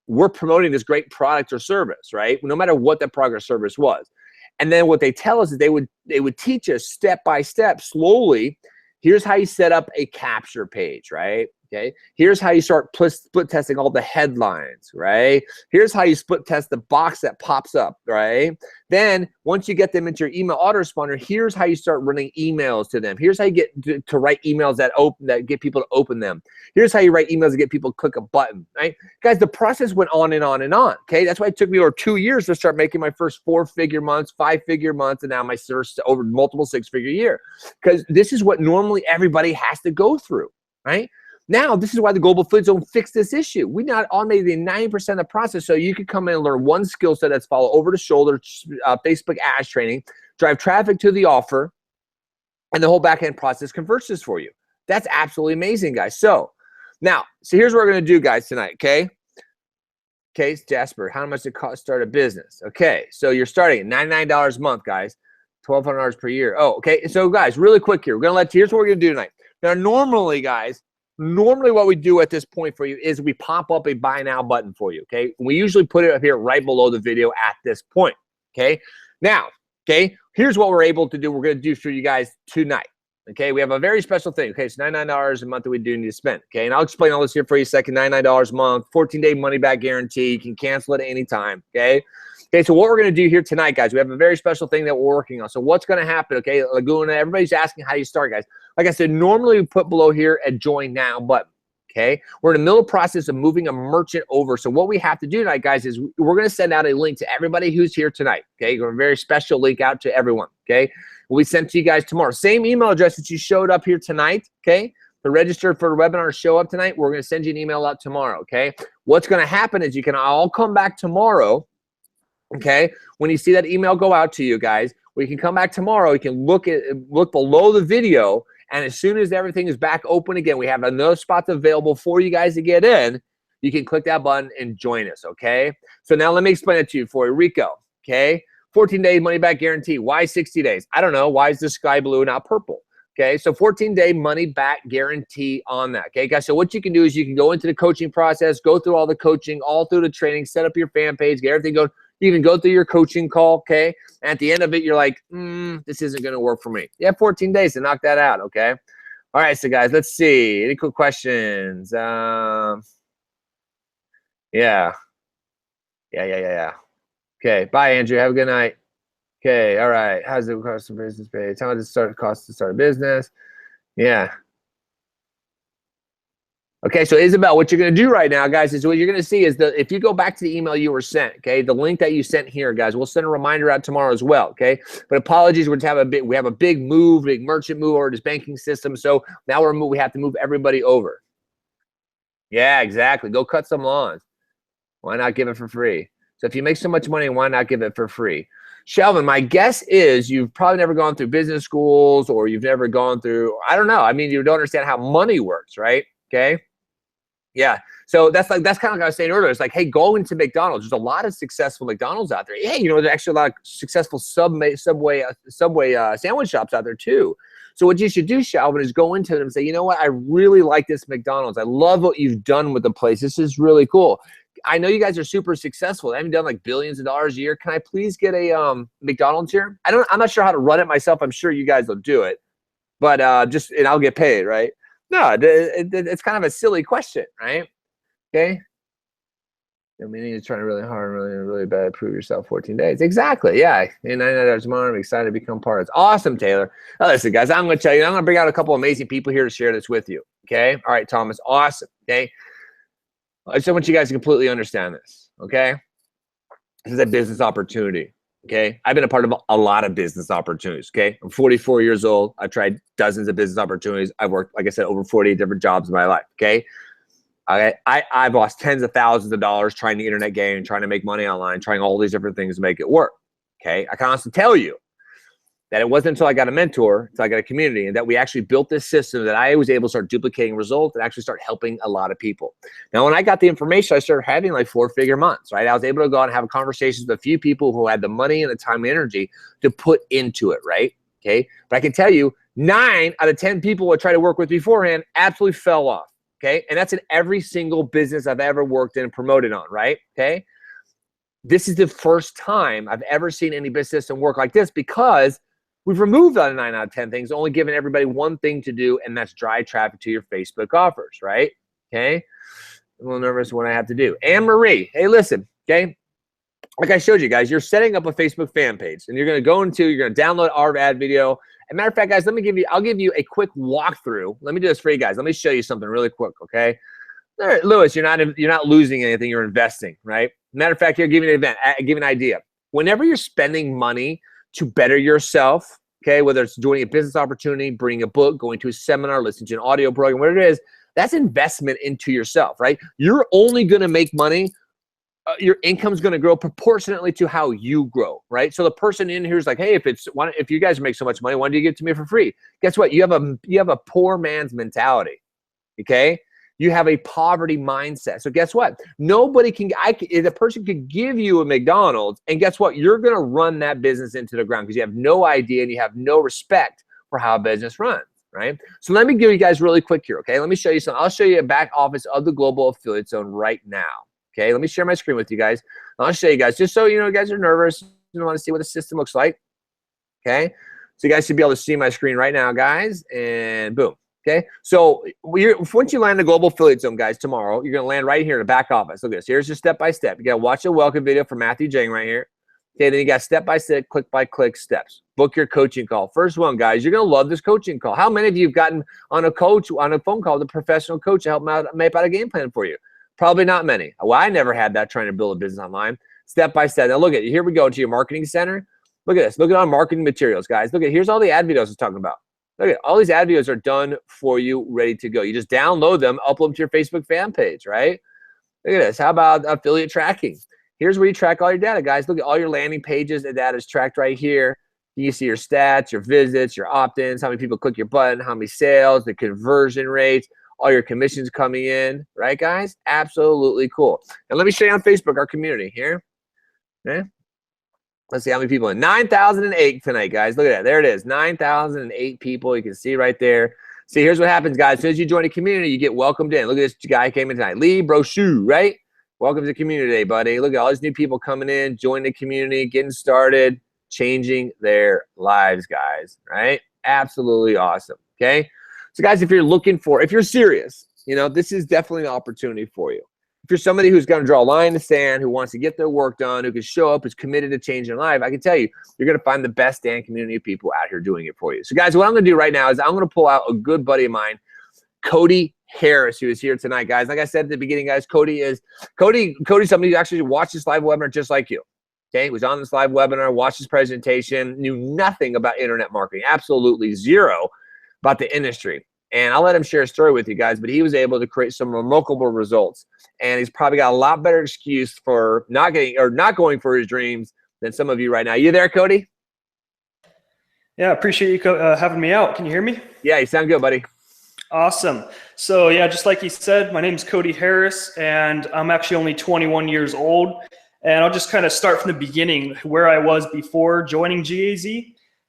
we're promoting this great product or service, right? No matter what that product or service was. And then what they tell us is they would teach us step by step, slowly. Here's how you set up a capture page, right? Okay. Here's how you start split testing all the headlines, right? Here's how you split test the box that pops up, right? Then once you get them into your email autoresponder, here's how you start running emails to them. Here's how you get to write emails that get people to open them. Here's how you write emails to get people to click a button, right? Guys, the process went on and on and on, okay? That's why it took me over 2 years to start making my first 4-figure months, 5-figure months, and now my first over multiple 6-figure year, because this is what normally everybody has to go through, right? Now, this is why the Global Affiliate Zone fixed this issue. We not automated 90% of the process, so you could come in and learn one skill set that's follow over the shoulder, Facebook ads training, drive traffic to the offer, and the whole back-end process converts this for you. That's absolutely amazing, guys. So here's what we're going to do, guys, tonight, okay? Okay, Jasper, how much does it cost to start a business? Okay, so you're starting at $99 a month, guys, $1,200 per year. Oh, okay, so, guys, really quick here. Here's what we're going to do tonight. Now, normally, guys, normally what we do at this point for you is we pop up a buy now button for you, okay? We usually put it up here right below the video at this point, okay? Now, okay, here's what we're able to do. We're going to do for you guys tonight, okay? We have a very special thing, okay? It's $99 a month that we do need to spend, okay? And I'll explain all this here for you in a second. $99 a month, 14-day money-back guarantee. You can cancel it at any time, okay? Okay, so what we're going to do here tonight, guys, we have a very special thing that we're working on. So what's going to happen, okay? Laguna, everybody's asking how you start, guys. Like I said, normally we put below here a join now button, okay? We're in the middle process of moving a merchant over. So what we have to do tonight, guys, is we're going to send out a link to everybody who's here tonight, okay? A very special link out to everyone, okay? Will be sent to you guys tomorrow. Same email address that you showed up here tonight, okay? To register for the webinar show up tonight, we're going to send you an email out tomorrow, okay? What's going to happen is you can all come back tomorrow, okay? When you see that email go out to you guys, we can come back tomorrow. You can look below the video, and as soon as everything is back open again, we have another spot available for you guys to get in. You can click that button and join us, okay? So now let me explain it to you for you, Rico, okay? 14-day money-back guarantee. Why 60 days? I don't know. Why is the sky blue, not purple? Okay, so 14-day money-back guarantee on that, okay, guys? So what you can do is you can go into the coaching process, go through all the coaching, all through the training, set up your fan page, get everything going. You can go through your coaching call, okay? And at the end of it, you're like, this isn't going to work for me. You have 14 days to knock that out, okay? All right, so guys, let's see. Any quick questions? Yeah. Okay, bye, Andrew. Have a good night. Okay, all right. How's it cost a business page? How much does it cost to start a business? Yeah. Okay, so Isabel, what you're going to do right now, guys, is what you're going to see is if you go back to the email you were sent, okay, the link that you sent here, guys, we'll send a reminder out tomorrow as well, okay? But apologies, we have a big move, big merchant move over this banking system, so now we have to move everybody over. Yeah, exactly. Go cut some lawns. Why not give it for free? So if you make so much money, why not give it for free? Shelvin, my guess is you've probably never gone through business schools, or you've never gone through, I don't know. I mean, you don't understand how money works, right? Okay. Yeah. So that's kind of like I was saying earlier. It's like, hey, go into McDonald's. There's a lot of successful McDonald's out there. Hey, there's actually a lot of successful Subway sandwich shops out there too. So what you should do, Shelvin, is go into them and say, you know what? I really like this McDonald's. I love what you've done with the place. This is really cool. I know you guys are super successful. I haven't done like billions of dollars a year. Can I please get a McDonald's here? I'm not sure how to run it myself. I'm sure you guys will do it, but and I'll get paid, right? No, it's kind of a silly question, right? Okay. I mean, you're trying really hard, really bad, prove yourself 14 days. Exactly. Yeah. And $99 tomorrow. I'm excited to become part of it. Awesome, Taylor. Now, listen, guys, I'm going to tell you, I'm going to bring out a couple amazing people here to share this with you. Okay. All right, Thomas. Awesome. Okay. I just want you guys to completely understand this, okay? This is a business opportunity, okay? I've been a part of a lot of business opportunities, okay? I'm 44 years old. I've tried dozens of business opportunities. I've worked, like I said, over 48 different jobs in my life, okay? I've lost tens of thousands of dollars trying the internet game, trying to make money online, trying all these different things to make it work, okay? I can honestly tell you that it wasn't until I got a mentor, until I got a community, and that we actually built this system that I was able to start duplicating results and actually start helping a lot of people. Now, when I got the information, I started having like 4-figure months, right? I was able to go out and have conversations with a few people who had the money and the time and energy to put into it, right? Okay. But I can tell you 9 out of 10 people I tried to work with beforehand absolutely fell off. Okay. And that's in every single business I've ever worked in and promoted on, right? Okay. This is the first time I've ever seen any business system work like this, because we've removed out of 9 out of 10 things, only giving everybody one thing to do, and that's drive traffic to your Facebook offers, right? Okay. I'm a little nervous what I have to do. Anne-Marie, hey, listen, okay? Like I showed you guys, you're setting up a Facebook fan page, and you're going to download our ad video. As a matter of fact, guys, I'll give you a quick walkthrough. Let me do this for you guys. Let me show you something really quick, okay? All right, Lewis, you're not losing anything. You're investing, right? Matter of fact, here, give you an idea. Whenever you're spending money to better yourself, okay, whether it's doing a business opportunity, bringing a book, going to a seminar, listening to an audio program, whatever it is, that's investment into yourself, right? You're only going to make money. Your income's going to grow proportionately to how you grow, right? So the person in here is like, hey, if you guys make so much money, why don't you give it to me for free? Guess what? You have a poor man's mentality, okay? You have a poverty mindset. So guess what? The person could give you a McDonald's, and guess what? You're going to run that business into the ground because you have no idea and you have no respect for how a business runs. right? So let me give you guys really quick here, okay? Let me show you something. I'll show you a back office of the Global Affiliate Zone right now, okay? Let me share my screen with you guys. I'll show you guys, just so you guys are nervous, you want to see what the system looks like, okay? So you guys should be able to see my screen right now, guys, and boom. Okay, so once you land the Global Affiliate Zone, guys, tomorrow, you're going to land right here in the back office. Look at this. Here's your step-by-step. You got to watch a welcome video from Matthew Jang right here. Okay, then you got step-by-step, click-by-click steps. Book your coaching call. First one, guys, you're going to love this coaching call. How many of you have gotten on a phone call with a professional coach to help map out a game plan for you? Probably not many. Well, I never had that trying to build a business online. Step-by-step. Now, look at it. Here we go to your marketing center. Look at this. Look at our marketing materials, guys. Look at here's all the ad videos I was talking about. Look at all these ad videos are done for you, ready to go. You just download them, upload them to your Facebook fan page, right? Look at this. How about affiliate tracking? Here's where you track all your data, guys. Look at all your landing pages. The data is tracked right here. You can see your stats, your visits, your opt-ins, how many people click your button, how many sales, the conversion rates, all your commissions coming in, right, guys? Absolutely cool. And let me show you on Facebook, our community here. Okay. Let's see how many people in. 9,008 tonight, guys. Look at that. There it is. 9,008 people. You can see right there. See, here's what happens, guys. As soon as you join a community, you get welcomed in. Look at this guy came in tonight. Lee Brochu, right? Welcome to the community today, buddy. Look at all these new people coming in, joining the community, getting started, changing their lives, guys, right? Absolutely awesome, okay? So, guys, if you're serious, this is definitely an opportunity for you. If you're somebody who's going to draw a line in the sand, who wants to get their work done, who can show up, who's committed to changing their life, I can tell you, you're going to find the best damn community of people out here doing it for you. So, guys, what I'm going to do right now is I'm going to pull out a good buddy of mine, Cody Harris, who is here tonight, guys. Like I said at the beginning, guys, Cody's somebody who actually watched this live webinar just like you. Okay, he was on this live webinar, watched his presentation, knew nothing about internet marketing, absolutely zero about the industry. And I'll let him share a story with you guys, but he was able to create some remarkable results. And he's probably got a lot better excuse for not going for his dreams than some of you right now. You there, Cody? Yeah, appreciate you having me out. Can you hear me? Yeah, you sound good, buddy. Awesome. So yeah, just like he said, my name is Cody Harris, and I'm actually only 21 years old. And I'll just kind of start from the beginning, where I was before joining GAZ.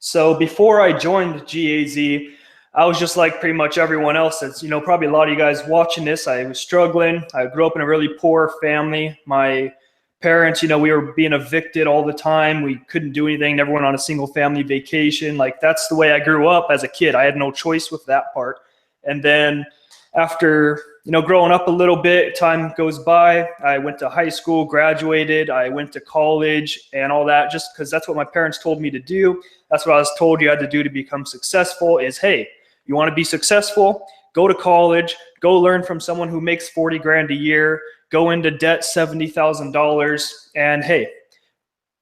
So before I joined GAZ, I was just like pretty much everyone else. That's, probably a lot of you guys watching this. I was struggling. I grew up in a really poor family. My parents, we were being evicted all the time. We couldn't do anything. Never went on a single family vacation. Like, that's the way I grew up as a kid. I had no choice with that part. And then after, growing up a little bit, time goes by. I went to high school, graduated. I went to college and all that, just because that's what my parents told me to do. That's what I was told you had to do to become successful is, hey, you want to be successful? Go to college, go learn from someone who makes 40 grand a year, go into debt $70,000, and hey,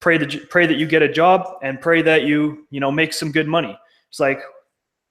pray that you get a job and pray that you make some good money. It's like,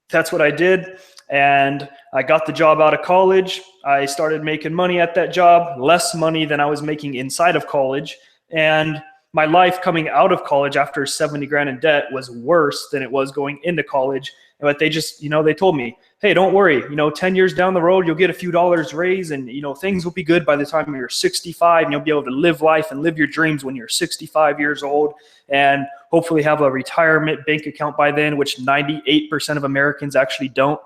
that's what I did. And I got the job out of college. I started making money at that job, less money than I was making inside of college. And my life coming out of college after 70 grand in debt was worse than it was going into college. But they just, they told me, hey, don't worry, 10 years down the road, you'll get a few dollars raised and, things will be good by the time you're 65 and you'll be able to live life and live your dreams when you're 65 years old and hopefully have a retirement bank account by then, which 98% of Americans actually don't,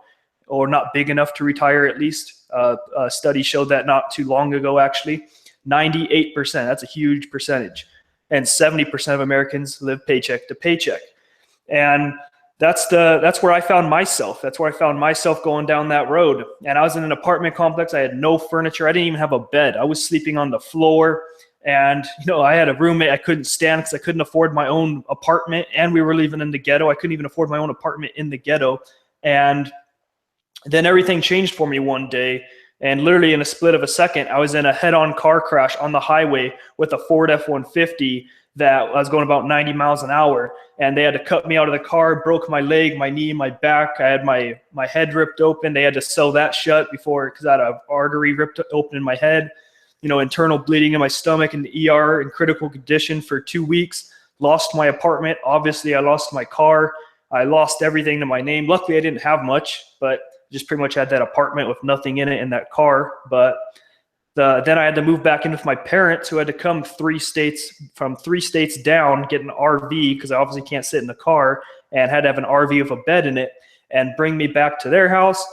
or not big enough to retire at least. A study showed that not too long ago, actually. 98%, that's a huge percentage. And 70% of Americans live paycheck to paycheck. And that's where I found myself. That's where I found myself going down that road. And I was in an apartment complex. I had no furniture. I didn't even have a bed. I was sleeping on the floor. And, I had a roommate I couldn't stand because I couldn't afford my own apartment. And we were living in the ghetto. I couldn't even afford my own apartment in the ghetto. And then everything changed for me one day. And literally in a split of a second, I was in a head-on car crash on the highway with a Ford F-150 that was going about 90 miles an hour. And they had to cut me out of the car, broke my leg, my knee, my back. I had my head ripped open. They had to sew that shut because I had an artery ripped open in my head, internal bleeding in my stomach, in the ER in critical condition for 2 weeks. Lost my apartment. Obviously, I lost my car. I lost everything to my name. Luckily, I didn't have much, but just pretty much had that apartment with nothing in it in that car. But then I had to move back in with my parents, who had to come from 3 states down, get an RV because I obviously can't sit in the car, and had to have an RV with a bed in it. and bring me back to their house.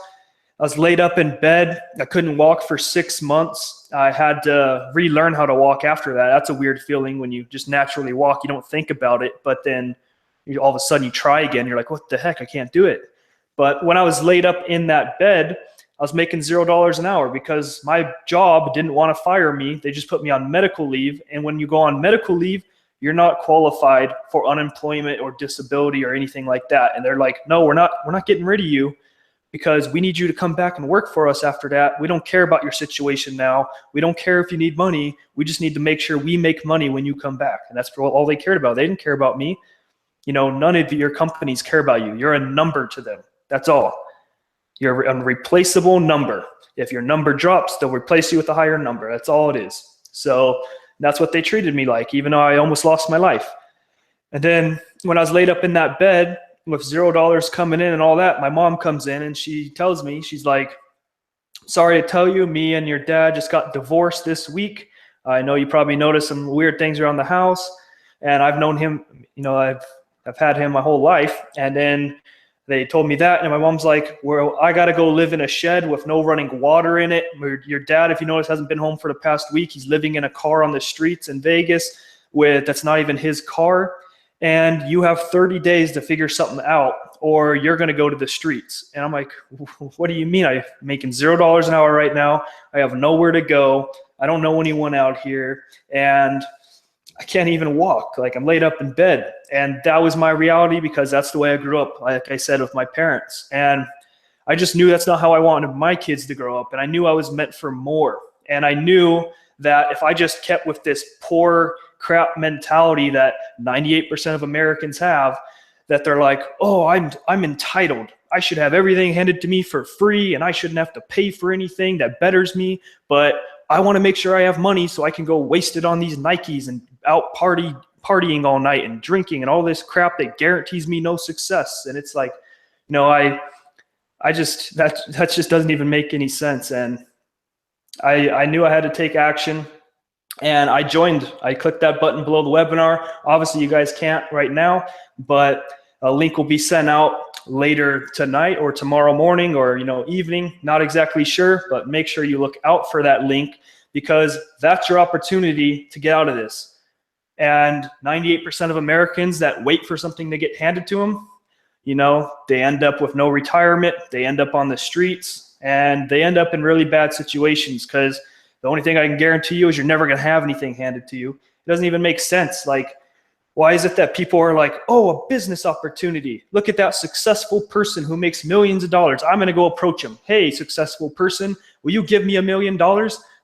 I was laid up in bed. I couldn't walk for 6 months. I had to relearn how to walk after that. That's a weird feeling when you just naturally walk. You don't think about it, but then all of a sudden you try again. You're like, what the heck? I can't do it. But when I was laid up in that bed, I was making $0 an hour because my job didn't want to fire me. They just put me on medical leave. And when you go on medical leave, you're not qualified for unemployment or disability or anything like that. And they're like, no, we're not getting rid of you because we need you to come back and work for us after that. We don't care about your situation now. We don't care if you need money. We just need to make sure we make money when you come back. And that's all they cared about. They didn't care about me. You know, none of your companies care about you. You're a number to them. That's all. You're a replaceable number. If your number drops, they'll replace you with a higher number. That's all it is. So that's what they treated me like, even though I almost lost my life. And then when I was laid up in that bed with $0 coming in and all that, my mom comes in and she tells me, she's like, sorry to tell you, me and your dad just got divorced this week. I know you probably noticed some weird things around the house. And I've known him, you know, I've had him my whole life. And then they told me that, and my mom's like, well, I got to go live in a shed with no running water in it. Your dad, if you notice, hasn't been home for the past week. He's living in a car on the streets in Vegas that's not even his car. And you have 30 days to figure something out, or you're going to go to the streets. And I'm like, what do you mean? I'm making $0 an hour right now. I have nowhere to go. I don't know anyone out here. And I can't even walk. Like, I'm laid up in bed. And that was my reality because that's the way I grew up, like I said, with my parents. And I just knew that's not how I wanted my kids to grow up. And I knew I was meant for more. And I knew that if I just kept with this poor crap mentality that 98% of Americans have, that they're like, oh, I'm entitled. I should have everything handed to me for free, and I shouldn't have to pay for anything that betters me. But I want to make sure I have money so I can go waste it on these Nikes and out partying all night and drinking and all this crap that guarantees me no success. And it's like, you know, I just, that just doesn't even make any sense. And I knew I had to take action, and I clicked that button below the webinar. Obviously you guys can't right now, but a link will be sent out later tonight or tomorrow morning or, you know, evening, not exactly sure, but make sure you look out for that link because that's your opportunity to get out of this. And 98% of Americans that wait for something to get handed to them, you know, they end up with no retirement, they end up on the streets, and they end up in really bad situations because the only thing I can guarantee you is you're never going to have anything handed to you. It doesn't even make sense. Like, why is it that people are like, oh, a business opportunity. Look at that successful person who makes millions of dollars. I'm going to go approach him. Hey, successful person, will you give me $1 million?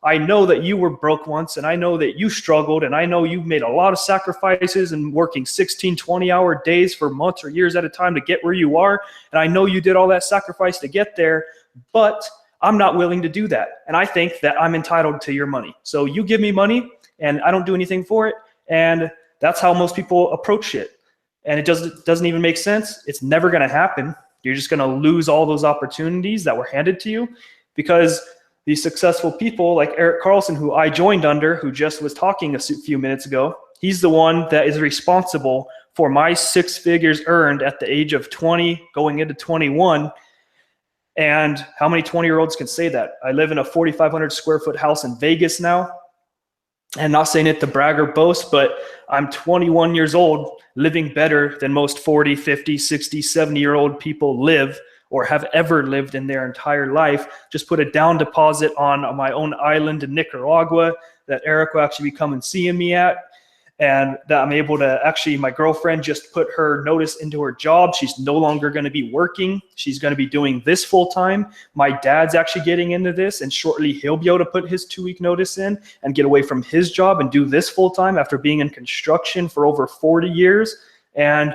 I know that you were broke once, and I know that you struggled, and I know you've made a lot of sacrifices and working 16, 20-hour days for months or years at a time to get where you are. And I know you did all that sacrifice to get there, but I'm not willing to do that. And I think that I'm entitled to your money. So you give me money, and I don't do anything for it. And that's how most people approach it. And it doesn't even make sense. It's never going to happen. You're just going to lose all those opportunities that were handed to you because these successful people like Erik Carlson, who I joined under, who just was talking a few minutes ago, he's the one that is responsible for my 6 figures earned at the age of 20 going into 21. And how many 20-year-olds can say that? I live in a 4,500 square foot house in Vegas now. And not saying it to brag or boast, but I'm 21 years old, living better than most 40, 50, 60, 70-year-old people live or have ever lived in their entire life. Just put a down deposit on my own island in Nicaragua that Erik will actually be coming seeing me at. And that I'm able to actually, my girlfriend just put her notice into her job. She's no longer going to be working. She's going to be doing this full time. My dad's actually getting into this, and shortly he'll be able to put his 2-week notice in and get away from his job and do this full time after being in construction for over 40 years. And,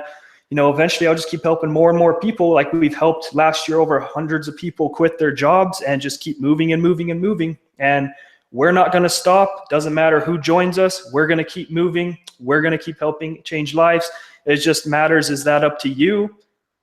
you know, eventually I'll just keep helping more and more people. Like we've helped last year over hundreds of people quit their jobs and just keep moving and moving and moving. And we're not going to stop. Doesn't matter who joins us. We're going to keep moving. We're going to keep helping change lives. It just matters, is that up to you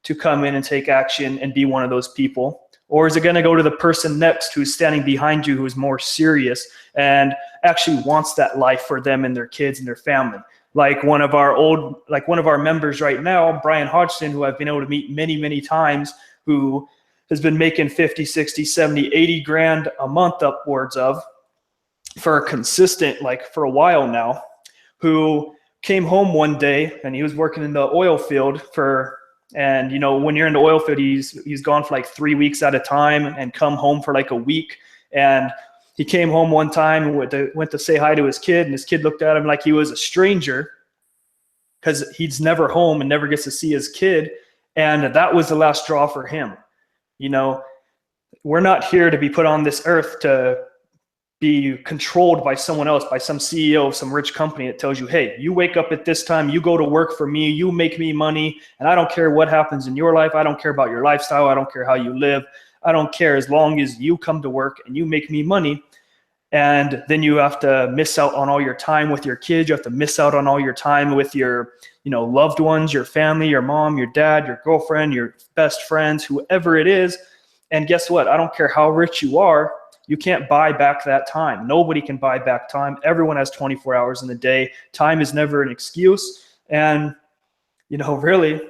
to come in and take action and be one of those people? Or is it going to go to the person next who's standing behind you, who's more serious and actually wants that life for them and their kids and their family? Like one of our members right now, Brian Hodgson, who I've been able to meet many, many times, who has been making 50, 60, 70, 80 grand a month upwards of for a consistent, like for a while now, who came home one day and he was working in the oil field and you know, when you're in the oil field, he's gone for like 3 weeks at a time and come home for like a week. And he came home one time and went to say hi to his kid, and his kid looked at him like he was a stranger because he's never home and never gets to see his kid. And that was the last straw for him. You know, we're not here to be put on this earth to be controlled by someone else, by some CEO of some rich company that tells you, hey, you wake up at this time, you go to work for me, you make me money, and I don't care what happens in your life. I don't care about your lifestyle. I don't care how you live. I don't care as long as you come to work and you make me money. And then you have to miss out on all your time with your kids. You have to miss out on all your time with your, you know, loved ones, your family, your mom, your dad, your girlfriend, your best friends, whoever it is. And guess what? I don't care how rich you are. You can't buy back that time. Nobody can buy back time. Everyone has 24 hours in the day. Time is never an excuse. And, you know, really,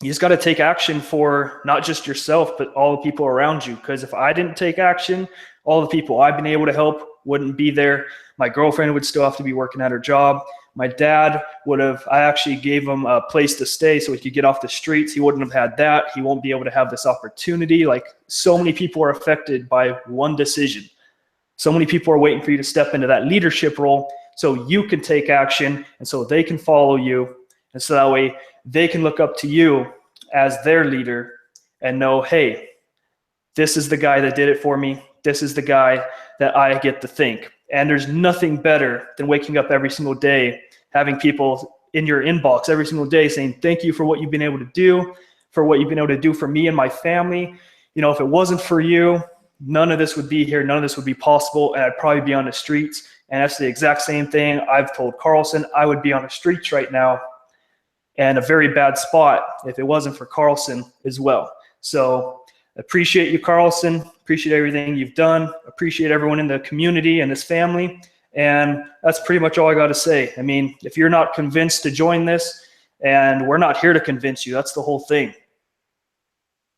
you just got to take action for not just yourself, but all the people around you. Because if I didn't take action, all the people I've been able to help wouldn't be there. My girlfriend would still have to be working at her job. My dad I actually gave him a place to stay so he could get off the streets. He wouldn't have had that. He won't be able to have this opportunity. Like, so many people are affected by one decision. So many people are waiting for you to step into that leadership role so you can take action and so they can follow you. And so that way they can look up to you as their leader and know, hey, this is the guy that did it for me. This is the guy that I get to think. And there's nothing better than waking up every single day, having people in your inbox every single day saying, thank you for what you've been able to do, for what you've been able to do for me and my family. You know, if it wasn't for you, none of this would be here. None of this would be possible. And I'd probably be on the streets. And that's the exact same thing I've told Carlson. I would be on the streets right now and a very bad spot if it wasn't for Carlson as well. So appreciate you, Carlson. Appreciate everything you've done. Appreciate everyone in the community and this family. And that's pretty much all I got to say. I mean, if you're not convinced to join this, and we're not here to convince you, that's the whole thing.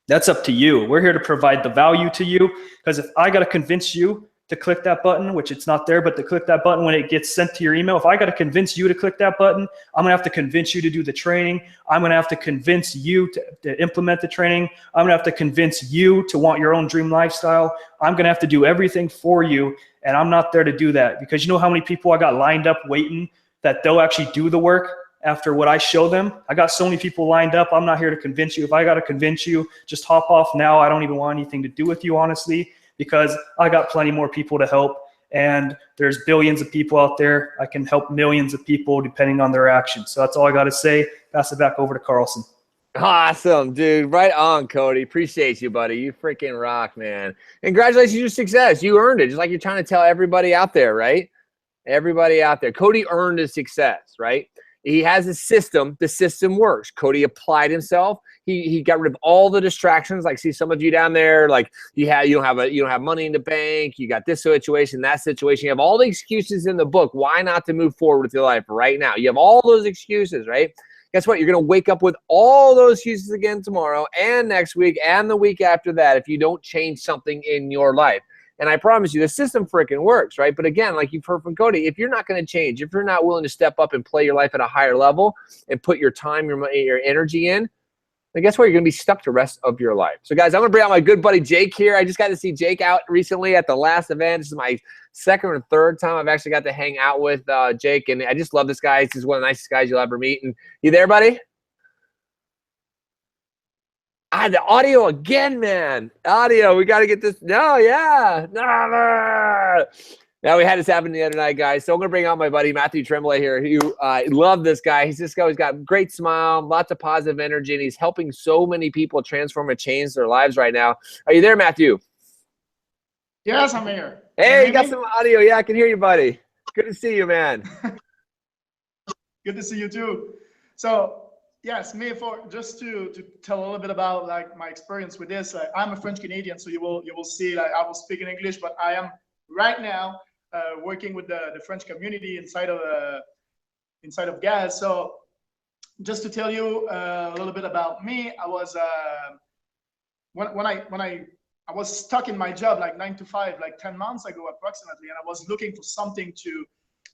That's up to you. We're here to provide the value to you, because if I got to convince you to click that button, which it's not there, but to click that button when it gets sent to your email, if I got to convince you to click that button, I'm going to have to convince you to do the training. I'm going to have to convince you to implement the training. I'm going to have to convince you to want your own dream lifestyle. I'm going to have to do everything for you. And I'm not there to do that, because you know how many people I got lined up waiting that they'll actually do the work after what I show them? I got so many people lined up. I'm not here to convince you. If I got to convince you, just hop off now. I don't even want anything to do with you, honestly, because I got plenty more people to help. And there's billions of people out there. I can help millions of people depending on their actions. So that's all I got to say. Pass it back over to Carlson. Awesome, dude. Right on, Cody. Appreciate you, buddy. You freaking rock, man. Congratulations on your success. You earned it, just like you're trying to tell everybody out there, right? Everybody out there. Cody earned his success, right? He has a system. The system works. Cody applied himself. He got rid of all the distractions. Like, see some of you down there, like you don't have money in the bank. You got this situation, that situation. You have all the excuses in the book. Why not to move forward with your life right now? You have all those excuses, right? Guess what? You're going to wake up with all those excuses again tomorrow and next week and the week after that if you don't change something in your life. And I promise you, the system freaking works, right? But again, like you've heard from Cody, if you're not going to change, if you're not willing to step up and play your life at a higher level and put your time, your money, your energy in, then guess what? You're going to be stuck the rest of your life. So, guys, I'm going to bring out my good buddy Jake here. I just got to see Jake out recently at the last event. This is my second or third time I've actually got to hang out with Jake, and I just love this guy. He's one of the nicest guys you'll ever meet. And you there, buddy? The audio again, man. Audio. We got to get this. No, yeah. No. Now, we had this happen the other night, guys. So I'm going to bring out my buddy Matthew Tremblay here. I love this guy. He's this guy who's got a great smile, lots of positive energy, and he's helping so many people transform and change their lives right now. Are you there, Matthew? Yes, I'm here. Hey, you got some audio. Yeah, I can hear you, buddy. Good to see you, man. Good to see you too. So, yes, just to tell a little bit about like my experience with this. I'm a French Canadian, so you will see like I will speak in English, but I am right now working with the French community inside of GAZ. So, just to tell you a little bit about me, I was I was stuck in my job like 9 to 5, like 10 months ago approximately, and I was looking for something to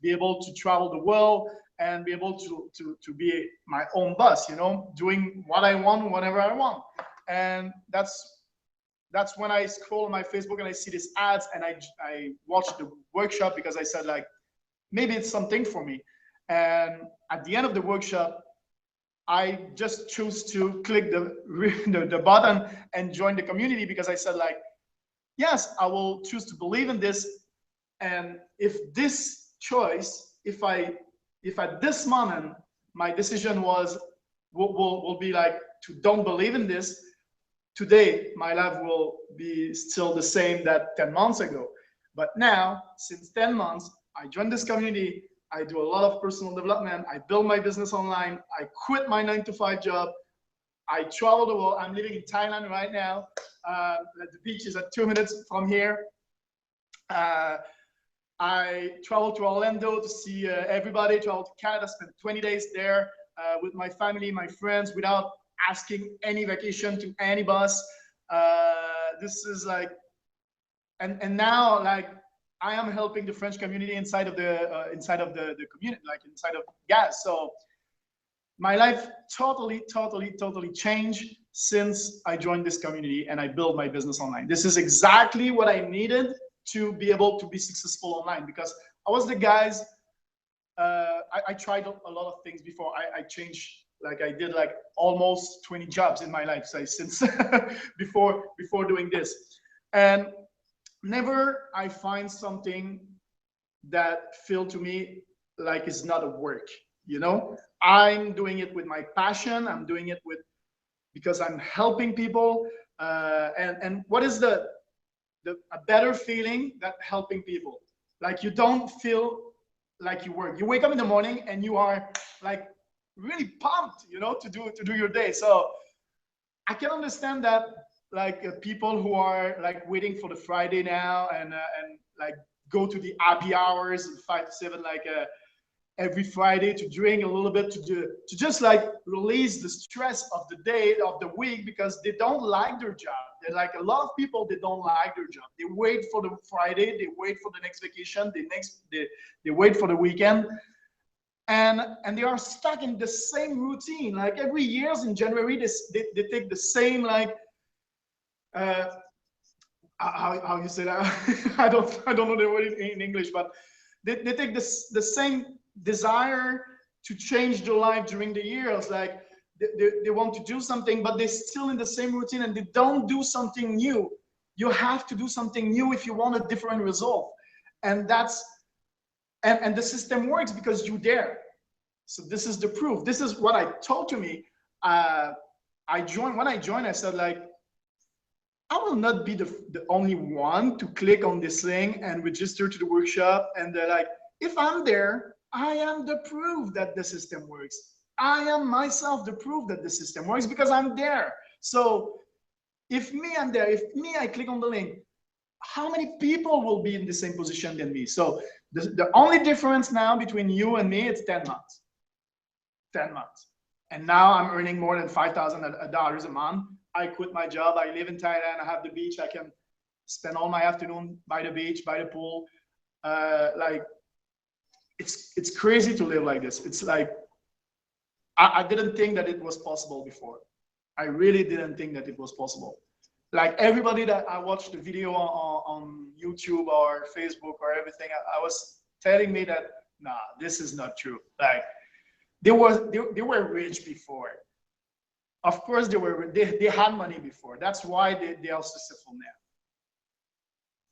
be able to travel the world and be able to be my own boss, you know, doing what I want, whenever I want. And that's when I scroll on my Facebook and I see these ads, and I watched the workshop because I said, like, maybe it's something for me. And at the end of the workshop, I just choose to click the button and join the community, because I said, like, yes, I will choose to believe in this. And if this choice, if at this moment my decision will be like to don't believe in this, today my life will be still the same that 10 months ago. But now, since 10 months, I joined this community. I do a lot of personal development. I build my business online. I quit my 9 to 5 job. I travel the world. I'm living in Thailand right now. The beach is at 2 minutes from here. I travel to Orlando to see everybody, travel to Canada, spend 20 days there with my family, my friends, without asking any vacation to any boss. This is like, and now, like, I am helping the French community inside of the community, like inside of GAZ. So my life totally changed since I joined this community and I built my business online. This is exactly what I needed to be able to be successful online, because I was the guys, I tried a lot of things before. I changed, like, I did like almost 20 jobs in my life, say, since before doing this. And never I find something that feel to me like it's not a work, you know? I'm doing it with my passion. I'm doing it because I'm helping people. And what is a better feeling than helping people? Like, you don't feel like you work. You wake up in the morning and you are like really pumped, you know, to do your day. So I can understand that, like, people who are like waiting for the Friday now and like go to the happy hours 5 to 7, like every Friday, to drink a little bit, to just like release the stress of the day, of the week, because they don't like their job. They're like, a lot of people, they don't like their job. They wait for the Friday, they wait for the next vacation, they wait for the weekend. And they are stuck in the same routine. Like every year in January, they take the same, like, how you say that? I don't know the word in English, but they take the same desire to change their life during the years. Like they want to do something, but they're still in the same routine and they don't do something new. You have to do something new if you want a different result. And and the system works because you're there. So this is the proof. This is what I told to me. When I joined, I said, like, I will not be the only one to click on this thing and register to the workshop. And they're like, if I'm there, I am the proof that the system works. I am myself the proof that the system works because I'm there. So if I'm there, I click on the link, how many people will be in the same position than me? So the only difference now between you and me, it's 10 months. 10 months. And now I'm earning more than $5,000 a month. I quit my job. I live in Thailand. I have the beach. I can spend all my afternoon by the beach, by the pool. Like, it's crazy to live like this. It's like, I didn't think that it was possible before. I really didn't think that it was possible. Like everybody that I watched the video on YouTube or Facebook or everything, I was telling me that, nah, this is not true. Like, they were rich before. Of course, they had money before. That's why they are successful now.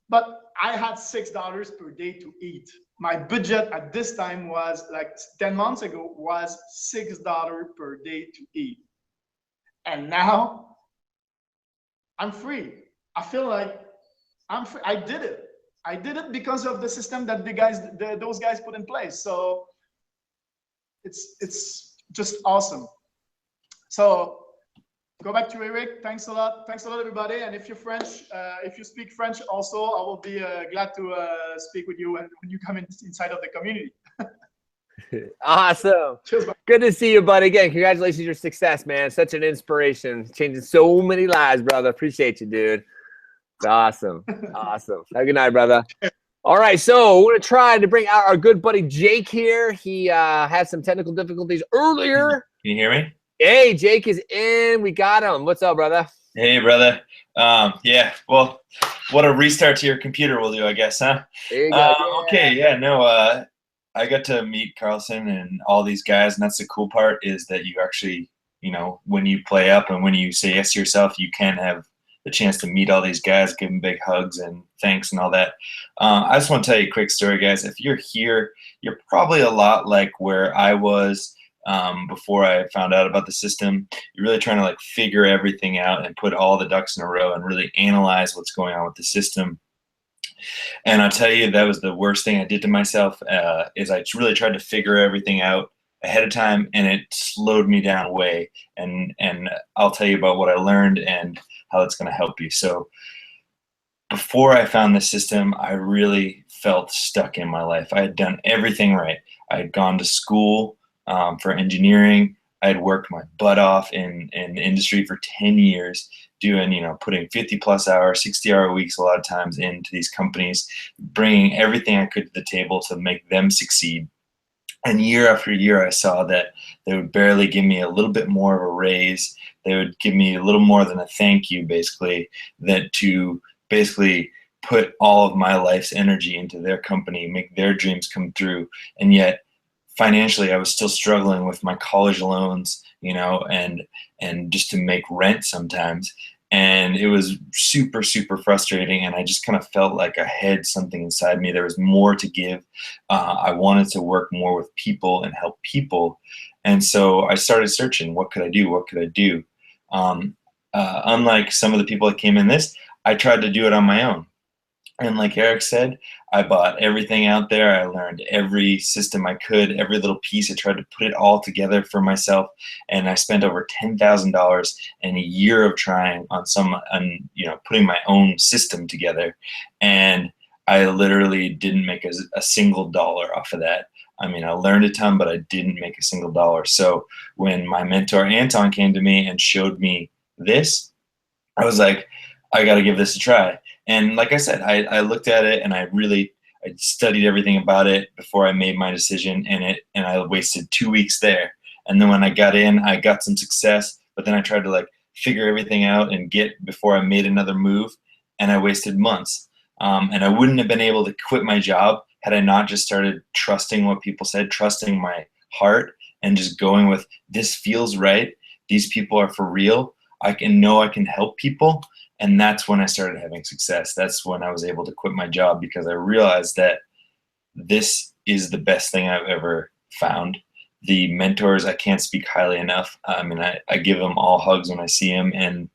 But I had $6 per day to eat. My budget at this time was, like 10 months ago, was $6 per day to eat. And now I'm free. I feel like I'm free. I did it. I did it because of the system that those guys put in place. So it's just awesome. So go back to Eric. Thanks a lot. Thanks a lot, everybody. And if you're French, if you speak French also, I will be glad to speak with you when you come inside of the community. Awesome. Cheers. Good to see you, buddy. Again, congratulations on your success, man. Such an inspiration. Changing so many lives, brother. Appreciate you, dude. It's awesome. Awesome. Have a good night, brother. All right, so we're going to try to bring out our good buddy Jake here. He had some technical difficulties earlier. Can you hear me? Hey, Jake is in. We got him. What's up, brother? Hey, brother. Yeah, well, what a restart to your computer will do, I guess, huh? There you go. Yeah. Okay, yeah, no, I got to meet Carlson and all these guys, and that's the cool part is that you actually, you know, when you play up and when you say yes to yourself, you can have the chance to meet all these guys, give them big hugs and thanks and all that. I just want to tell you a quick story, guys. If you're here, you're probably a lot like where I was before I found out about the system. You're really trying to like figure everything out and put all the ducks in a row and really analyze what's going on with the system. And I'll tell you, that was the worst thing I did to myself, is I really tried to figure everything out ahead of time, and it slowed me down way. And I'll tell you about what I learned and how it's going to help you. So before I found this system, I really felt stuck in my life. I had done everything right. I had gone to school for engineering. I had worked my butt off in the industry for 10 years, doing, you know, putting 50+ hours, 60-hour weeks a lot of times into these companies, bringing everything I could to the table to make them succeed. And year after year, I saw that they would barely give me a little bit more of a raise. They would give me a little more than a thank you, basically, that to basically put all of my life's energy into their company, make their dreams come through. And yet, financially, I was still struggling with my college loans, you know, and just to make rent sometimes. And it was super, super frustrating. And I just kind of felt like I had something inside me. There was more to give. I wanted to work more with people and help people. And so I started searching, what could I do? What could I do? Unlike some of the people that came in this, I tried to do it on my own. And like Eric said, I bought everything out there. I learned every system I could, every little piece. I tried to put it all together for myself. And I spent over $10,000 in a year of trying on you know, putting my own system together. And I literally didn't make a single dollar off of that. I mean, I learned a ton, but I didn't make a single dollar. So when my mentor Anton came to me and showed me this, I was like, I got to give this a try. And like I said, I looked at it and I studied everything about it before I made my decision, and I wasted 2 weeks there. And then when I got in, I got some success, but then I tried to like figure everything out and get before I made another move, and I wasted months. And I wouldn't have been able to quit my job had I not just started trusting what people said, trusting my heart, and just going with, this feels right. These people are for real. I can help people. And that's when I started having success. That's when I was able to quit my job, because I realized that this is the best thing I've ever found. The mentors, I can't speak highly enough. I mean, I give them all hugs when I see them, and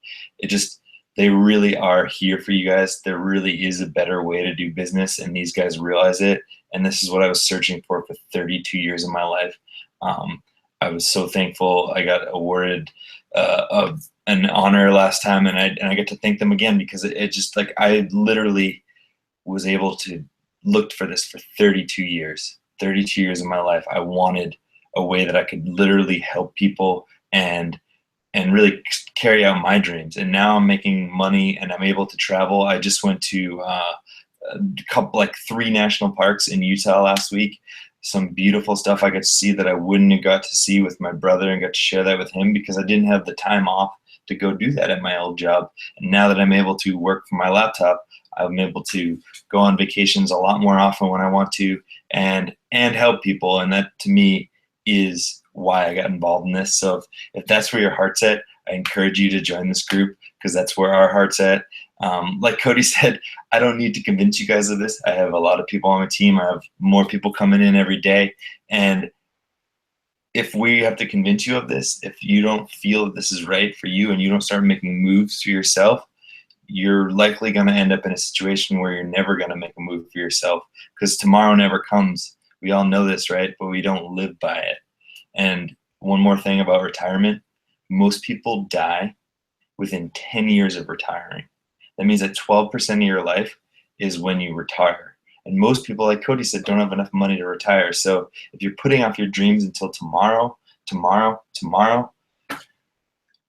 they really are here for you guys. There really is a better way to do business, and these guys realize it. And this is what I was searching for 32 years of my life. I was so thankful I got awarded of an honor last time, and I get to thank them again, because it just, like, I literally was able to look for this for 32 years. 32 years of my life, I wanted a way that I could literally help people and really carry out my dreams. And now I'm making money and I'm able to travel. I just went to like 3 national parks in Utah last week. Some beautiful stuff I got to see that I wouldn't have got to see with my brother, and got to share that with him because I didn't have the time off to go do that at my old job. And now that I'm able to work from my laptop, I'm able to go on vacations a lot more often when I want to, and help people. And that, to me, is why I got involved in this. So if that's where your heart's at, I encourage you to join this group, because that's where our heart's at. Like Cody said, I don't need to convince you guys of this. I have a lot of people on my team. I have more people coming in every day. And if we have to convince you of this, if you don't feel that this is right for you and you don't start making moves for yourself, you're likely going to end up in a situation where you're never going to make a move for yourself, because tomorrow never comes. We all know this, right? But we don't live by it. And one more thing about retirement, most people die within 10 years of retiring. That means that 12% of your life is when you retire. And most people, like Cody said, don't have enough money to retire. So if you're putting off your dreams until tomorrow, tomorrow,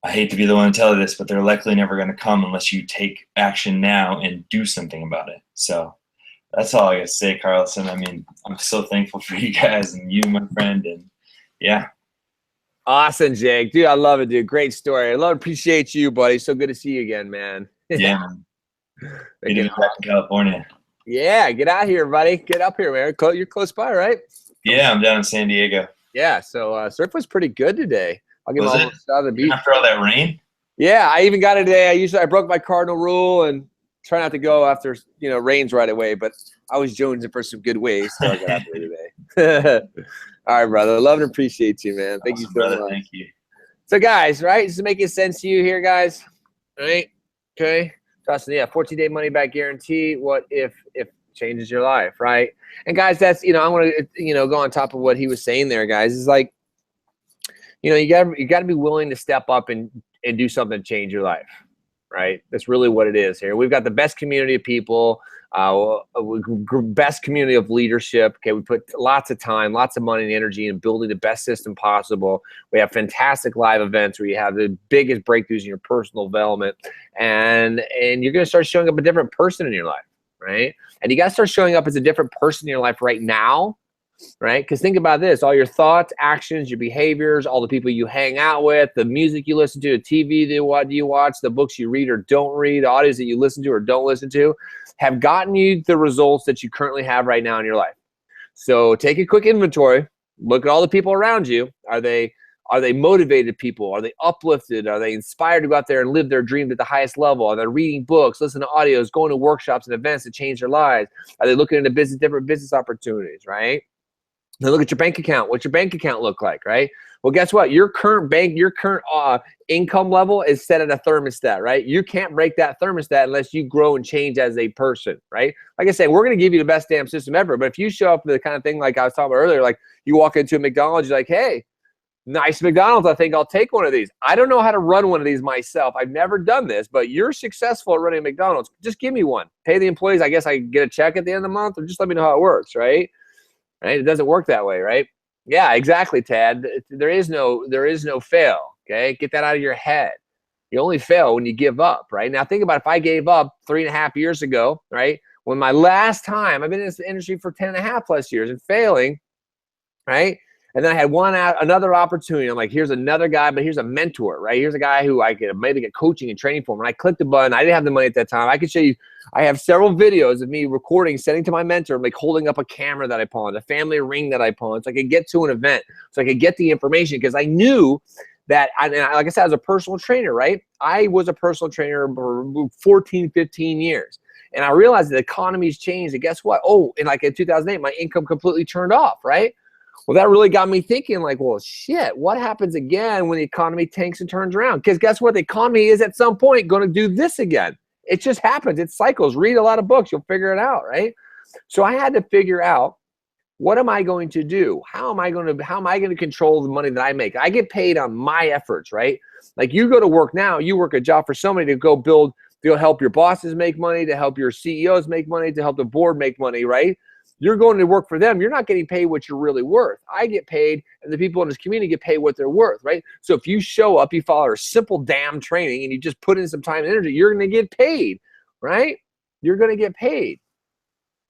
I hate to be the one to tell you this, but they're likely never going to come unless you take action now and do something about it. So that's all I got to say, Carlson. I mean, I'm so thankful for you guys and you, my friend, and yeah. Awesome, Jake. Dude, I love it, dude. Great story. Appreciate you, buddy. So good to see you again, man. Yeah, man. Good to be back in California. Yeah, get out here, buddy. Get up here, man. You're close by, right? Yeah, I'm down in San Diego. Yeah, so surf was pretty good today. I'll give Was all it? out of the beach. After all that rain? Yeah, I even got it today. I broke my cardinal rule and try not to go after rains right away, but I was jonesing for some good waves, so I got out there today. All right, brother. Love and appreciate you, man. Thank you so brother, much. Thank you. So, guys, right? This is making sense to you here, guys? All right? Okay. Justin, yeah, 14-day money back guarantee. What if changes your life, right? And guys, that's I want to go on top of what he was saying there, guys. Is like, you got to be willing to step up and do something to change your life, right? That's really what it is here. We've got the best community of people, best community of leadership. Okay, we put lots of time, lots of money and energy in building the best system possible. We have fantastic live events where you have the biggest breakthroughs in your personal development, and you're going to start showing up a different person in your life, right? And you got to start showing up as a different person in your life right now, right? Because think about this, all your thoughts, actions, your behaviors, all the people you hang out with, the music you listen to, the TV that you watch, the books you read or don't read, the audios that you listen to or don't listen to, have gotten you the results that you currently have right now in your life. So take a quick inventory, look at all the people around you. Are they motivated people? Are they uplifted? Are they inspired to go out there and live their dreams at the highest level? Are they reading books, listening to audios, going to workshops and events to change their lives? Are they looking into different business opportunities, right? Now look at your bank account. What's your bank account look like, right? Well, guess what? Your current income level is set at a thermostat, right? You can't break that thermostat unless you grow and change as a person, right? Like I said, we're going to give you the best damn system ever. But if you show up to the kind of thing like I was talking about earlier, like you walk into a McDonald's, you're like, hey, nice McDonald's. I think I'll take one of these. I don't know how to run one of these myself. I've never done this, but you're successful at running McDonald's. Just give me one. Pay the employees. I guess I get a check at the end of the month, or just let me know how it works, right? Right? It doesn't work that way, right? Yeah, exactly, Tad. There is no fail. Okay, get that out of your head. You only fail when you give up, right? Now think about if I gave up 3.5 years ago, right? When my last time, I've been in this industry for 10.5 plus years and failing, right? And then I had another opportunity. I'm like, here's another guy, but here's a mentor, right? Here's a guy who I could maybe get coaching and training from. When I clicked the button, I didn't have the money at that time. I could show you, I have several videos of me recording, sending to my mentor, like holding up a camera that I pawned, a family ring that I pawned, so I could get to an event, so I could get the information, because I knew that, like I said, as a personal trainer, right? I was a personal trainer for 14, 15 years. And I realized that the economy's changed. And guess what? Oh, in 2008, my income completely turned off, right? Well, that really got me thinking, like, well, shit, what happens again when the economy tanks and turns around? Because guess what? The economy is at some point going to do this again. It just happens. It cycles. Read a lot of books. You'll figure it out, right? So I had to figure out, what am I going to do? How am I going to control the money that I make? I get paid on my efforts, right? Like you go to work now, you work a job for somebody to go build, to help your bosses make money, to help your CEOs make money, to help the board make money, right? You're going to work for them. You're not getting paid what you're really worth. I get paid, and the people in this community get paid what they're worth, right? So if you show up, you follow a simple damn training, and you just put in some time and energy, you're going to get paid, right? You're going to get paid.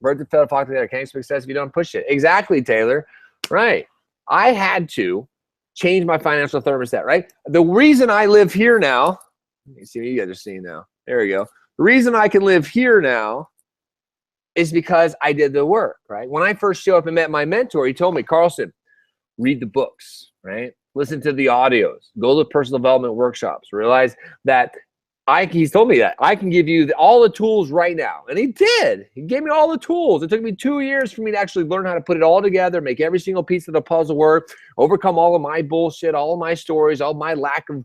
Birds of feather flock together. Can't expect success if you don't push it. Exactly, Taylor. Right. I had to change my financial thermostat, right? The reason I live here now, you see what you guys are seeing now. There we go. The reason I can live here now is because I did the work, right? When I first showed up and met my mentor, he told me, Carlson, read the books, right? Listen to the audios, go to personal development workshops, realize that he's told me that I can give you all the tools right now. And he did. He gave me all the tools. It took me 2 years for me to actually learn how to put it all together, make every single piece of the puzzle work, overcome all of my bullshit, all of my stories, all my lack of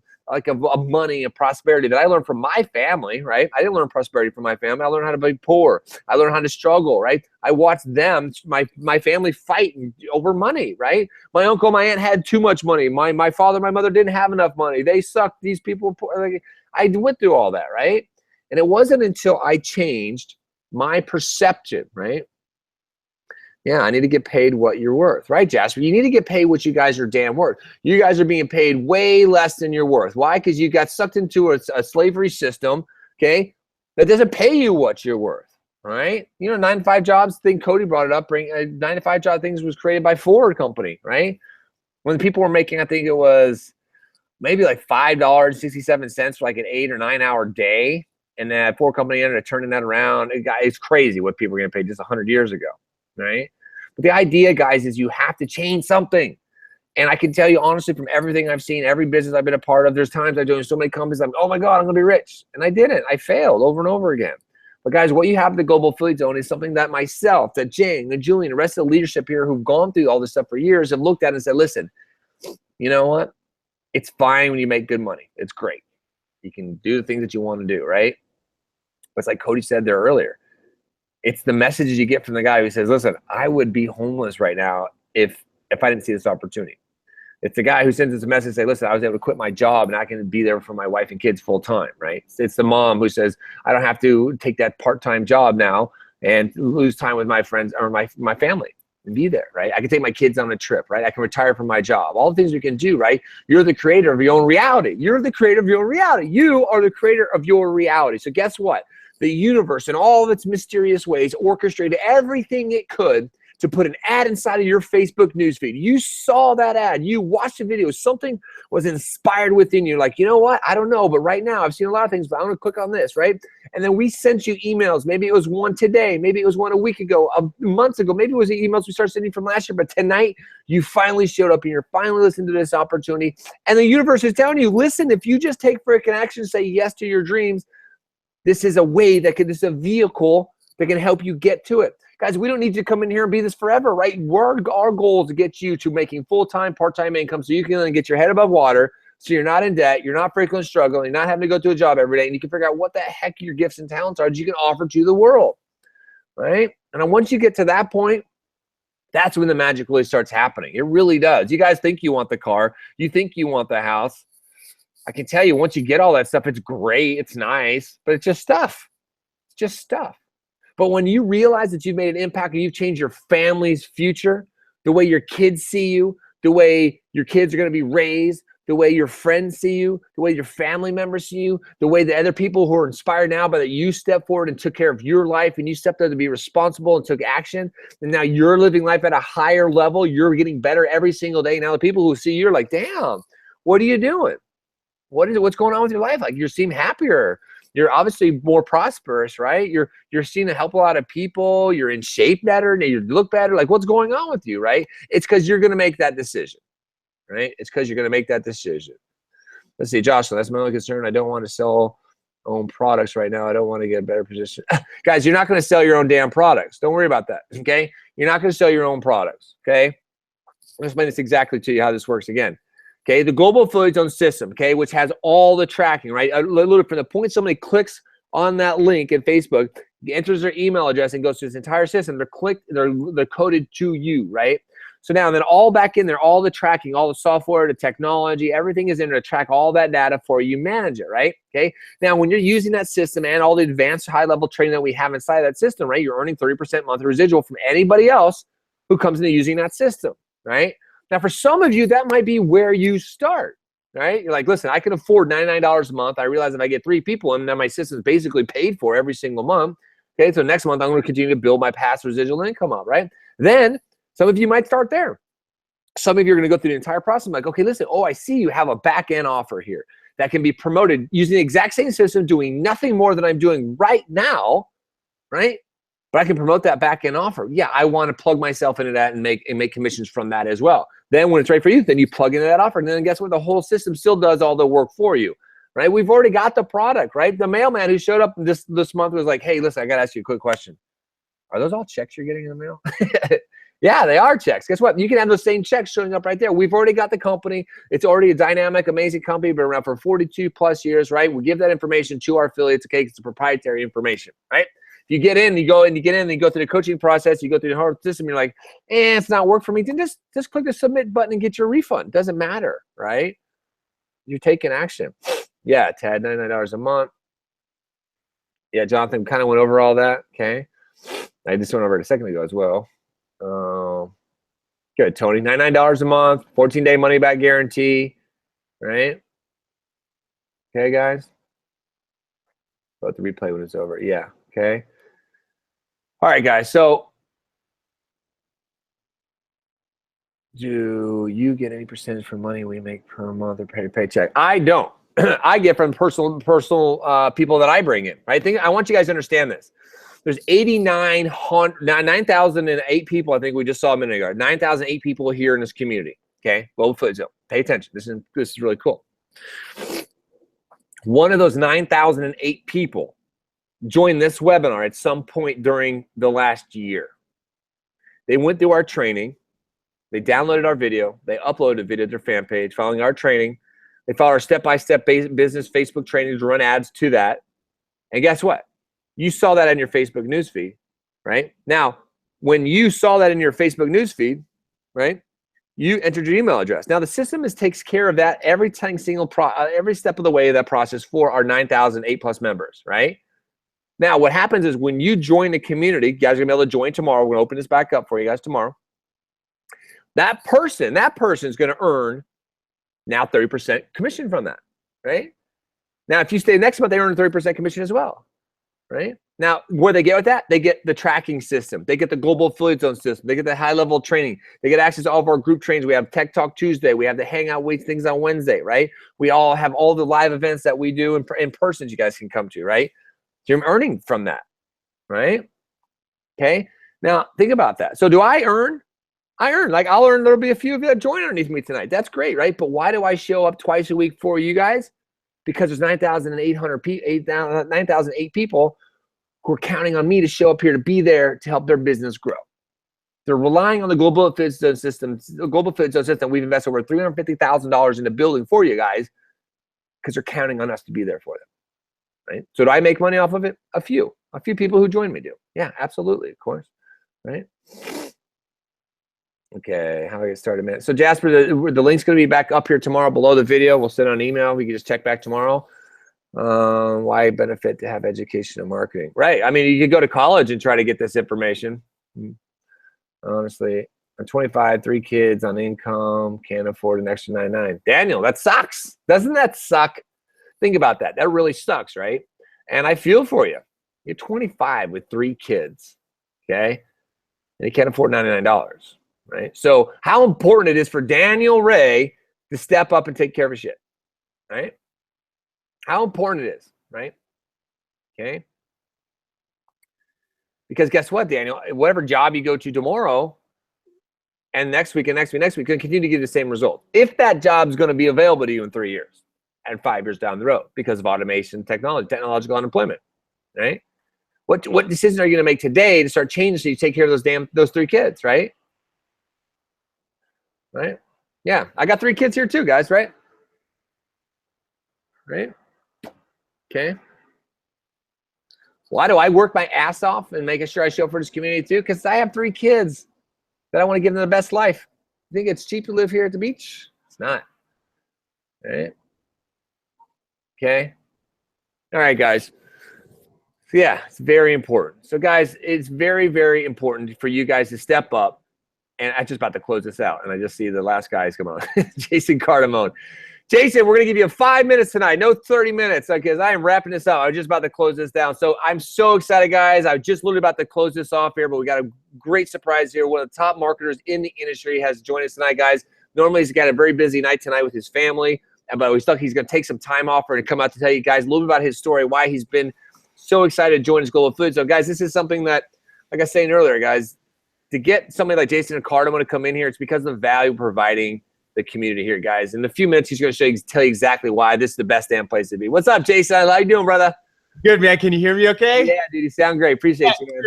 money and prosperity that I learned from my family, right? I didn't learn prosperity from my family. I learned how to be poor. I learned how to struggle, right? I watched them, my family fight over money, right? My uncle, my aunt had too much money. My father, my mother didn't have enough money. They sucked. These people, I went through all that, right? And it wasn't until I changed my perception, right, Yeah, I need to get paid what you're worth, right, Jasper? You need to get paid what you guys are damn worth. You guys are being paid way less than you're worth. Why? Because you got sucked into a slavery system, okay, that doesn't pay you what you're worth, right? You know, 9-to-5 jobs thing, Cody brought it up, 9-to-5 job things was created by Ford Company, right? When people were making, I think it was maybe like $5.67 for like an 8 or 9 hour day. And then Ford Company ended up turning that around. It's crazy what people were getting paid just 100 years ago, right? But the idea, guys, is you have to change something. And I can tell you honestly, from everything I've seen, every business I've been a part of, there's times I've done so many companies, I'm, oh my God, I'm gonna be rich. And I didn't. I failed over and over again. But guys, what you have at the Global Affiliate Zone is something that myself, that Jing, and Julian, the rest of the leadership here who've gone through all this stuff for years have looked at and said, listen, you know what? It's fine when you make good money. It's great. You can do the things that you want to do, right? But it's like Cody said there earlier. It's the messages you get from the guy who says, listen, I would be homeless right now if I didn't see this opportunity. It's the guy who sends us a message and say, listen, I was able to quit my job and I can be there for my wife and kids full time, right? It's the mom who says, I don't have to take that part-time job now and lose time with my friends or my family and be there, right? I can take my kids on a trip, right? I can retire from my job. All the things you can do, right? You're the creator of your own reality. You're the creator of your own reality. You are the creator of your reality. So guess what? The universe in all of its mysterious ways orchestrated everything it could to put an ad inside of your Facebook newsfeed. You saw that ad. You watched the video. Something was inspired within you. Like, you know what? I don't know, but right now I've seen a lot of things, but I'm going to click on this, right? And then we sent you emails. Maybe it was one today. Maybe it was one a week ago, months ago. Maybe it was the emails we started sending from last year. But tonight, you finally showed up and you're finally listening to this opportunity. And the universe is telling you, listen, if you just take freaking action, say yes to your dreams, this is a way this is a vehicle that can help you get to it. Guys, we don't need to come in here and be this forever, right? Our goal is to get you to making full-time, part-time income so you can get your head above water, so you're not in debt, you're not frequently struggling, you're not having to go to a job every day, and you can figure out what the heck your gifts and talents are that you can offer to the world, right? And then once you get to that point, that's when the magic really starts happening. It really does. You guys think you want the car. You think you want the house. I can tell you, once you get all that stuff, it's great, it's nice, but it's just stuff. It's just stuff. But when you realize that you've made an impact and you've changed your family's future, the way your kids see you, the way your kids are going to be raised, the way your friends see you, the way your family members see you, the way the other people who are inspired now by that you stepped forward and took care of your life and you stepped out to be responsible and took action, and now you're living life at a higher level, you're getting better every single day. Now the people who see you are like, damn, what are you doing? What's going on with your life? Like, you seem happier. You're obviously more prosperous, right? You're seeing to help a lot of people. You're in shape better. You look better. Like, what's going on with you, right? It's because you're going to make that decision, right? It's because you're going to make that decision. Let's see, Jocelyn, that's my only concern. I don't want to sell own products right now. I don't want to get a better position. Guys, you're not going to sell your own damn products. Don't worry about that, okay? You're not going to sell your own products, okay? I'll explain this exactly to you how this works again. Okay, the Global Affiliate Zone system, okay, which has all the tracking, right? Literally from the point somebody clicks on that link in Facebook, enters their email address and goes to this entire system, they're coded to you, right? So now then all back in there, all the tracking, all the software, the technology, everything is in there to track all that data for you, manage it, right? Okay, now when you're using that system and all the advanced high-level training that we have inside that system, right, you're earning 30% monthly residual from anybody else who comes into using that system, right? Now, for some of you, that might be where you start, right? You're like, listen, I can afford $99 a month. I realize if I get 3 people and then my system's basically paid for every single month, okay, so next month I'm going to continue to build my past residual income up, right? Then some of you might start there. Some of you are going to go through the entire process. I'm like, okay, listen, oh, I see you have a back-end offer here that can be promoted using the exact same system, doing nothing more than I'm doing right now, right? But I can promote that back-end offer. Yeah, I want to plug myself into that and make commissions from that as well. Then when it's right for you, then you plug into that offer. And then guess what? The whole system still does all the work for you, right? We've already got the product, right? The mailman who showed up this month was like, hey, listen, I got to ask you a quick question. Are those all checks you're getting in the mail? Yeah, they are checks. Guess what? You can have those same checks showing up right there. We've already got the company. It's already a dynamic, amazing company, been around for 42 plus years, right? We give that information to our affiliates, okay? It's proprietary information, right? You get in, you go through the coaching process, you go through the whole system, you're like, it's not work for me. Then just click the submit button and get your refund. Doesn't matter, right? You're taking action. Yeah, Ted, $99 a month. Yeah, Jonathan kind of went over all that, okay? I just went over it a second ago as well. Good, Tony. $99 a month, 14-day money-back guarantee, right? Okay, guys? About the replay when it's over. Yeah, okay. All right, guys. So do you get any percentage for money we make per month or paycheck? I don't. I get from personal people that I bring in, right? I want you guys to understand this. There's 9,008 people. I think we just saw a minute ago. 9,008 people here in this community. Okay, Global Footage Zone. Pay attention. This is really cool. One of those 9,008 people joined this webinar at some point during the last year. They went through our training. They downloaded our video. They uploaded a video to their fan page following our training. They followed our step-by-step business Facebook trainings, run ads to that. And guess what? You saw that in your Facebook newsfeed, right? Now, when you saw that in your Facebook newsfeed, right, you entered your email address. Now, the system takes care of that every step of the way of that process for our 9,008 plus members, right? Now, what happens is when you join the community, you guys are going to be able to join tomorrow. We're going to open this back up for you guys tomorrow. That person is going to earn now 30% commission from that, right? Now, if you stay next month, they earn 30% commission as well, right? Now, where they get with that, they get the tracking system. They get the Global Affiliate Zone system. They get the high-level training. They get access to all of our group trainings. We have Tech Talk Tuesday. We have the Hangout Week things on Wednesday, right? We all have all the live events that we do in person you guys can come to, right? So you're earning from that, right? Okay. Now, think about that. So do I earn? I earn. Like I'll earn. There'll be a few of you that join underneath me tonight. That's great, right? But why do I show up twice a week for you guys? Because there's 9,008 people who are counting on me to show up here to be there to help their business grow. They're relying on the Global Affiliate Zone system. The Global Affiliate Zone system. We've invested over $350,000 in the building for you guys because they're counting on us to be there for them. Right? So do I make money off of it? A few people who join me do. Yeah, absolutely, of course. Right? Okay, how do I get started, man? So Jasper, the link's going to be back up here tomorrow below the video. We'll send an email. We can just check back tomorrow. Why benefit to have education and marketing? Right. I mean, you could go to college and try to get this information. Honestly, I'm 25, 3 kids on income, can't afford an extra $99. Daniel, that sucks. Doesn't that suck? Think about that. That really sucks, right? And I feel for you. You're 25 with 3 kids, okay? And you can't afford $99, right? So how important it is for Daniel Ray to step up and take care of his shit, right? How important it is, right? Okay? Because guess what, Daniel? Whatever job you go to tomorrow and next week and next week, you're going to continue to get the same result. If that job's going to be available to you in 3 years and 5 years down the road because of automation, technological unemployment, right? What decisions are you going to make today to start changing so you take care of those 3 kids, right? Right? Yeah, I got 3 kids here too, guys, right? Right? Okay. Why do I work my ass off and making sure I show up for this community too? Because I have 3 kids that I want to give them the best life. You think it's cheap to live here at the beach? It's not. Right? Okay. All right, guys. So yeah, it's very important. So guys, it's very, very important for you guys to step up. And I'm just about to close this out. And I just see the last guys come on. Jason Cardamone. Jason, we're going to give you 5 minutes tonight. No 30 minutes because I am wrapping this up. I was just about to close this down. So I'm so excited, guys. I was just literally about to close this off here, but we got a great surprise here. One of the top marketers in the industry has joined us tonight, guys. Normally, he's got a very busy night tonight with his family, but he's going to take some time off for to come out to tell you guys a little bit about his story, why he's been so excited to join his Global Footage. So, guys, this is something that, like I was saying earlier, guys, to get somebody like Jason Cardamone to come in here, it's because of the value providing the community here, guys. In a few minutes, he's going to tell you exactly why this is the best damn place to be. What's up, Jason? How you doing, brother? Good, man. Can you hear me okay? Yeah, dude. You sound great. Appreciate you, man.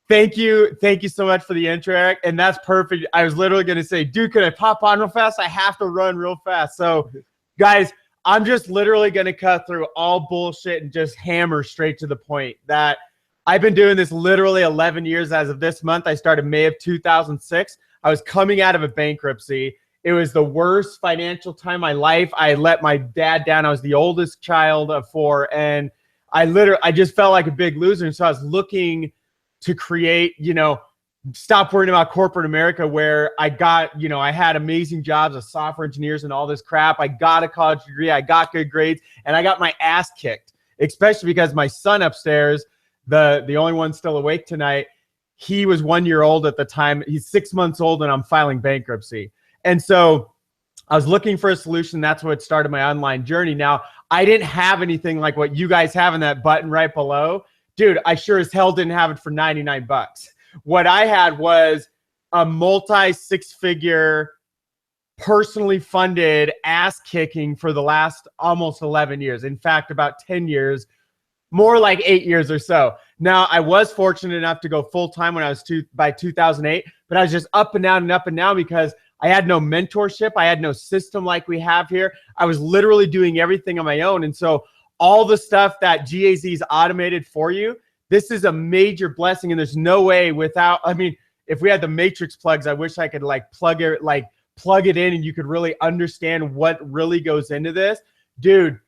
Thank you. Thank you so much for the intro, Eric. And that's perfect. I was literally going to say, dude, could I pop on real fast? I have to run real fast. So, guys, I'm just literally going to cut through all bullshit and just hammer straight to the point that I've been doing this literally 11 years as of this month. I started May of 2006. I was coming out of a bankruptcy. It was the worst financial time of my life. I let my dad down. I was the oldest child of 4, and I just felt like a big loser. And so I was looking to create, stop worrying about corporate America, where I got, you know, I had amazing jobs as software engineers and all this crap. I got a college degree, I got good grades, and I got my ass kicked, especially because my son upstairs, the only one still awake tonight, he was 1 year old at the time. He's 6 months old and I'm filing bankruptcy. And so I was looking for a solution. That's what started my online journey. Now, I didn't have anything like what you guys have in that button right below. Dude, I sure as hell didn't have it for 99 bucks. What I had was a multi six-figure, personally funded ass kicking for the last almost 11 years. In fact, about 10 years, more like 8 years or so. Now, I was fortunate enough to go full-time when I was by 2008, but I was just up and down because I had no mentorship. I had no system like we have here. I was literally doing everything on my own. And so all the stuff that GAZ's automated for you, this is a major blessing. And there's no way without, I mean, if we had the matrix plugs, I wish I could like plug it in and you could really understand what really goes into this. Dude,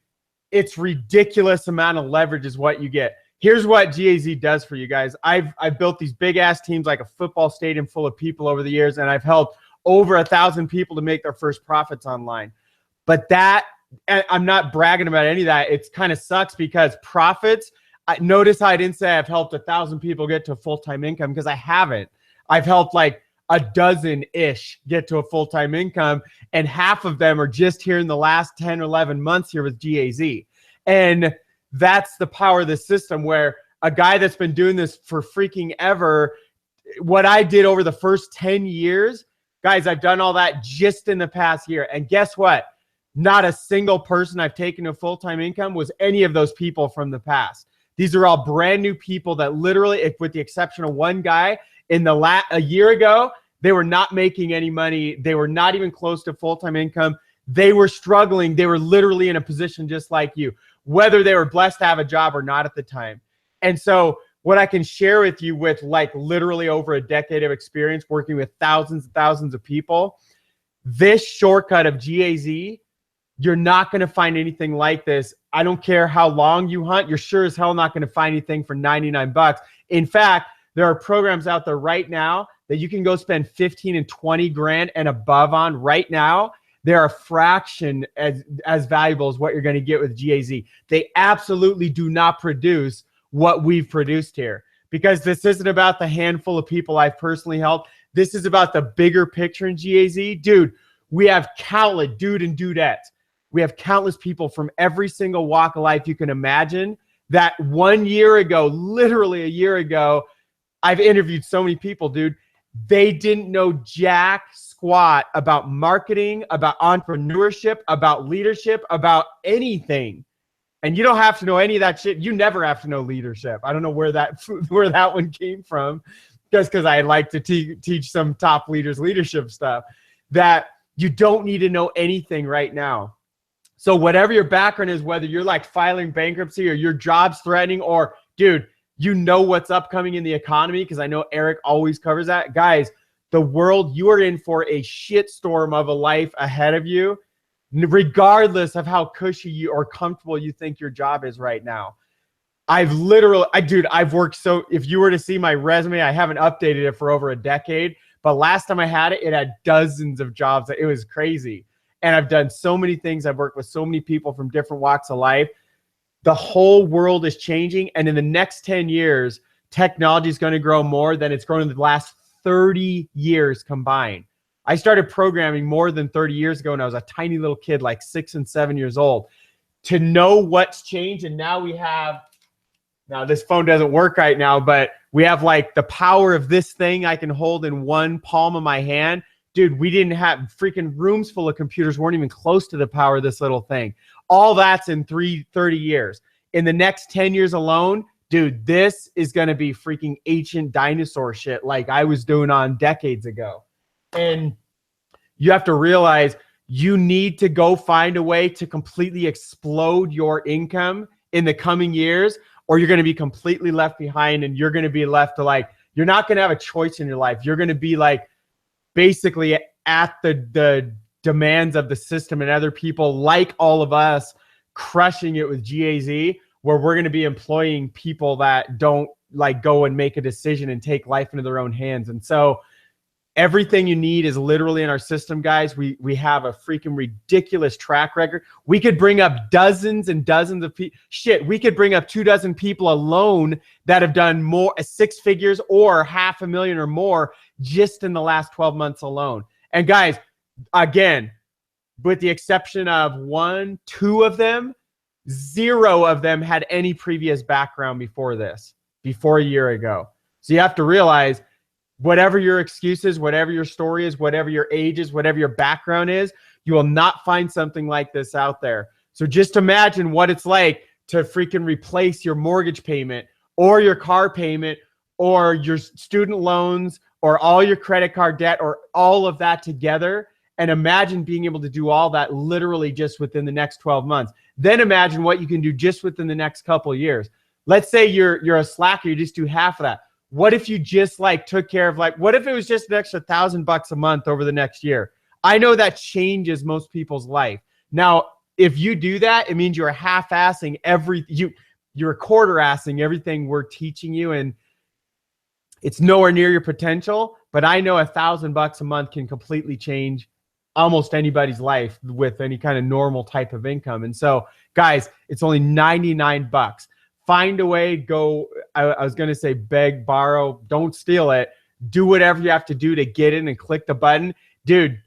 it's ridiculous amount of leverage is what you get. Here's what GAZ does for you guys. I've built these big ass teams like a football stadium full of people over the years, and I've helped over 1,000 people to make their first profits online. But that, I'm not bragging about any of that. It's kind of sucks because profits, notice how I didn't say I've helped 1,000 people get to a full-time income, because I haven't. I've helped like a dozen-ish get to a full-time income, and half of them are just here in the last 10 or 11 months here with GAZ. And that's the power of the system, where a guy that's been doing this for freaking ever, what I did over the first 10 years, guys, I've done all that just in the past year. And guess what? Not a single person I've taken to full-time income was any of those people from the past. These are all brand new people that literally, with the exception of one guy, a year ago, they were not making any money. They were not even close to full-time income. They were struggling. They were literally in a position just like you, whether they were blessed to have a job or not at the time. And so what I can share with you, with like literally over a decade of experience working with thousands and thousands of people, this shortcut of GAZ, you're not going to find anything like this. I don't care how long you hunt. You're sure as hell not going to find anything for 99 bucks. In fact, there are programs out there right now that you can go spend 15 and 20 grand and above on right now. They're a fraction as valuable as what you're going to get with GAZ. They absolutely do not produce what we've produced here, because this isn't about the handful of people I've personally helped. This is about the bigger picture in GAZ. Dude, we have countless dude and dudettes. We have countless people from every single walk of life you can imagine that 1 year ago, literally a year ago, I've interviewed so many people, dude. They didn't know jack squat about marketing, about entrepreneurship, about leadership, about anything. And you don't have to know any of that shit. You never have to know leadership. I don't know where that one came from, just because I like to teach some top leaders leadership stuff, that you don't need to know anything right now. So whatever your background is, whether you're like filing bankruptcy or your job's threatening, or dude, you know what's upcoming in the economy, because I know Eric always covers that. Guys, the world, you are in for a shitstorm of a life ahead of you, regardless of how cushy you or comfortable you think your job is right now. I've worked so, if you were to see my resume, I haven't updated it for over a decade, but last time I had it, it had dozens of jobs. It was crazy. And I've done so many things. I've worked with so many people from different walks of life. The whole world is changing. And in the next 10 years, technology is going to grow more than it's grown in the last 30 years combined. I started programming more than 30 years ago when I was a tiny little kid, like 6 and 7 years old. To know what's changed, and now this phone doesn't work right now, but we have like the power of this thing I can hold in one palm of my hand. Dude, we didn't have freaking rooms full of computers, weren't even close to the power of this little thing. All that's in 30 years. In the next 10 years alone, dude, this is going to be freaking ancient dinosaur shit like I was doing on decades ago. And you have to realize you need to go find a way to completely explode your income in the coming years, or you're going to be completely left behind, and you're going to be left to like, you're not going to have a choice in your life. You're going to be like basically at the demands of the system and other people like all of us crushing it with GAZ, where we're going to be employing people that don't like go and make a decision and take life into their own hands. And so everything you need is literally in our system, guys. We have a freaking ridiculous track record. We could bring up dozens and dozens of people. Shit, we could bring up 24 people alone that have done more 6 figures or $500,000 or more just in the last 12 months alone. And guys, again, with the exception of 1, 2 of them, 0 of them had any previous background before a year ago. So you have to realize, whatever your excuses, whatever your story is, whatever your age is, whatever your background is, you will not find something like this out there. So just imagine what it's like to freaking replace your mortgage payment or your car payment or your student loans or all your credit card debt or all of that together. And imagine being able to do all that literally just within the next 12 months. Then imagine what you can do just within the next couple of years. Let's say you're a slacker, you just do half of that. What if you just like took care of what if it was just an extra $1,000 a month over the next year? I know that changes most people's life. Now, if you do that, it means you're half-assing you're quarter-assing everything we're teaching you, and it's nowhere near your potential. But I know $1,000 a month can completely change almost anybody's life with any kind of normal type of income. And so, guys, it's only $99. Find a way, go, I was going to say beg, borrow, don't steal it. Do whatever you have to do to get in and click the button. Dude,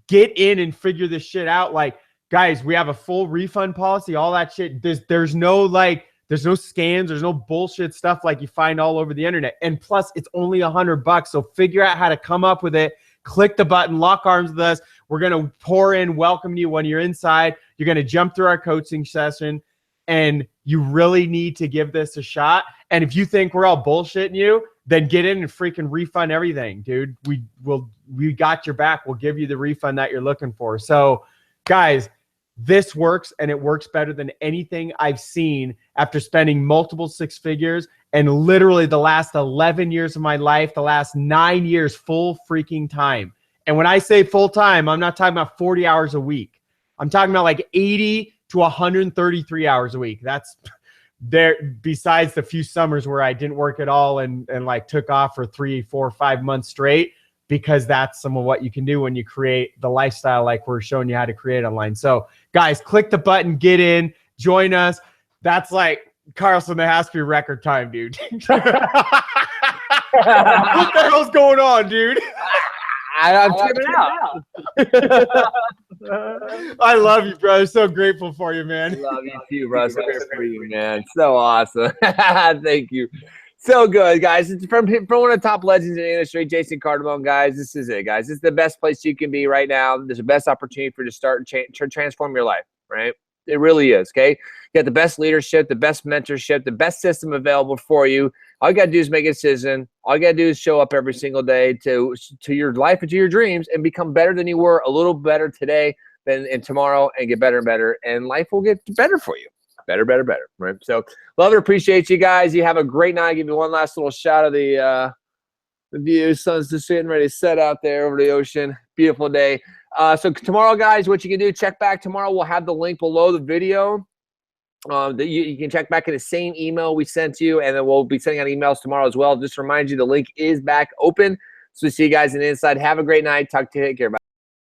get in and figure this shit out. Like, guys, we have a full refund policy, all that shit. There's no scams, there's no bullshit stuff like you find all over the internet. And plus, it's only $100. So figure out how to come up with it. Click the button, lock arms with us. We're going to pour in, welcome you when you're inside. You're going to jump through our coaching session. And you really need to give this a shot. And if you think we're all bullshitting you, then get in and freaking refund everything, dude. We got your back. We'll give you the refund that you're looking for. So, guys, this works, and it works better than anything I've seen after spending multiple 6 figures and literally the last 11 years of my life, the last 9 years full freaking time. And when I say full time, I'm not talking about 40 hours a week. I'm talking about like 80 to 133 hours a week. That's there, besides the few summers where I didn't work at all and like took off for 3, 4, 5 months straight, because that's some of what you can do when you create the lifestyle like we're showing you how to create online. So guys, click the button, get in, join us. That's like Carlson, that has to be record time, dude. What the hell's going on, dude? I'm tripping out. I love you, bro. I'm so grateful for you, man. Love you too, bro. So great for you, man. So awesome. Thank you. So good, guys. It's from one of the top legends in the industry, Jason Cardamone, guys. This is it, guys. This is the best place you can be right now. There's the best opportunity for you to start and transform your life, right? It really is, okay? You got the best leadership, the best mentorship, the best system available for you. All you got to do is make a decision. All you got to do is show up every single day to your life and to your dreams and become better than you were, a little better today than in tomorrow, and get better and better, and life will get better for you. Better, better, better, right? So love and appreciate you guys. You have a great night. I'll give you one last little shot of the view. Sun's just getting ready to set out there over the ocean. Beautiful day. So tomorrow, guys, what you can do, check back tomorrow. We'll have the link below the video. That you can check back in the same email we sent you, and then we'll be sending out emails tomorrow as well. Just to remind you, the link is back open. So see you guys in the inside. Have a great night. Take care. Bye.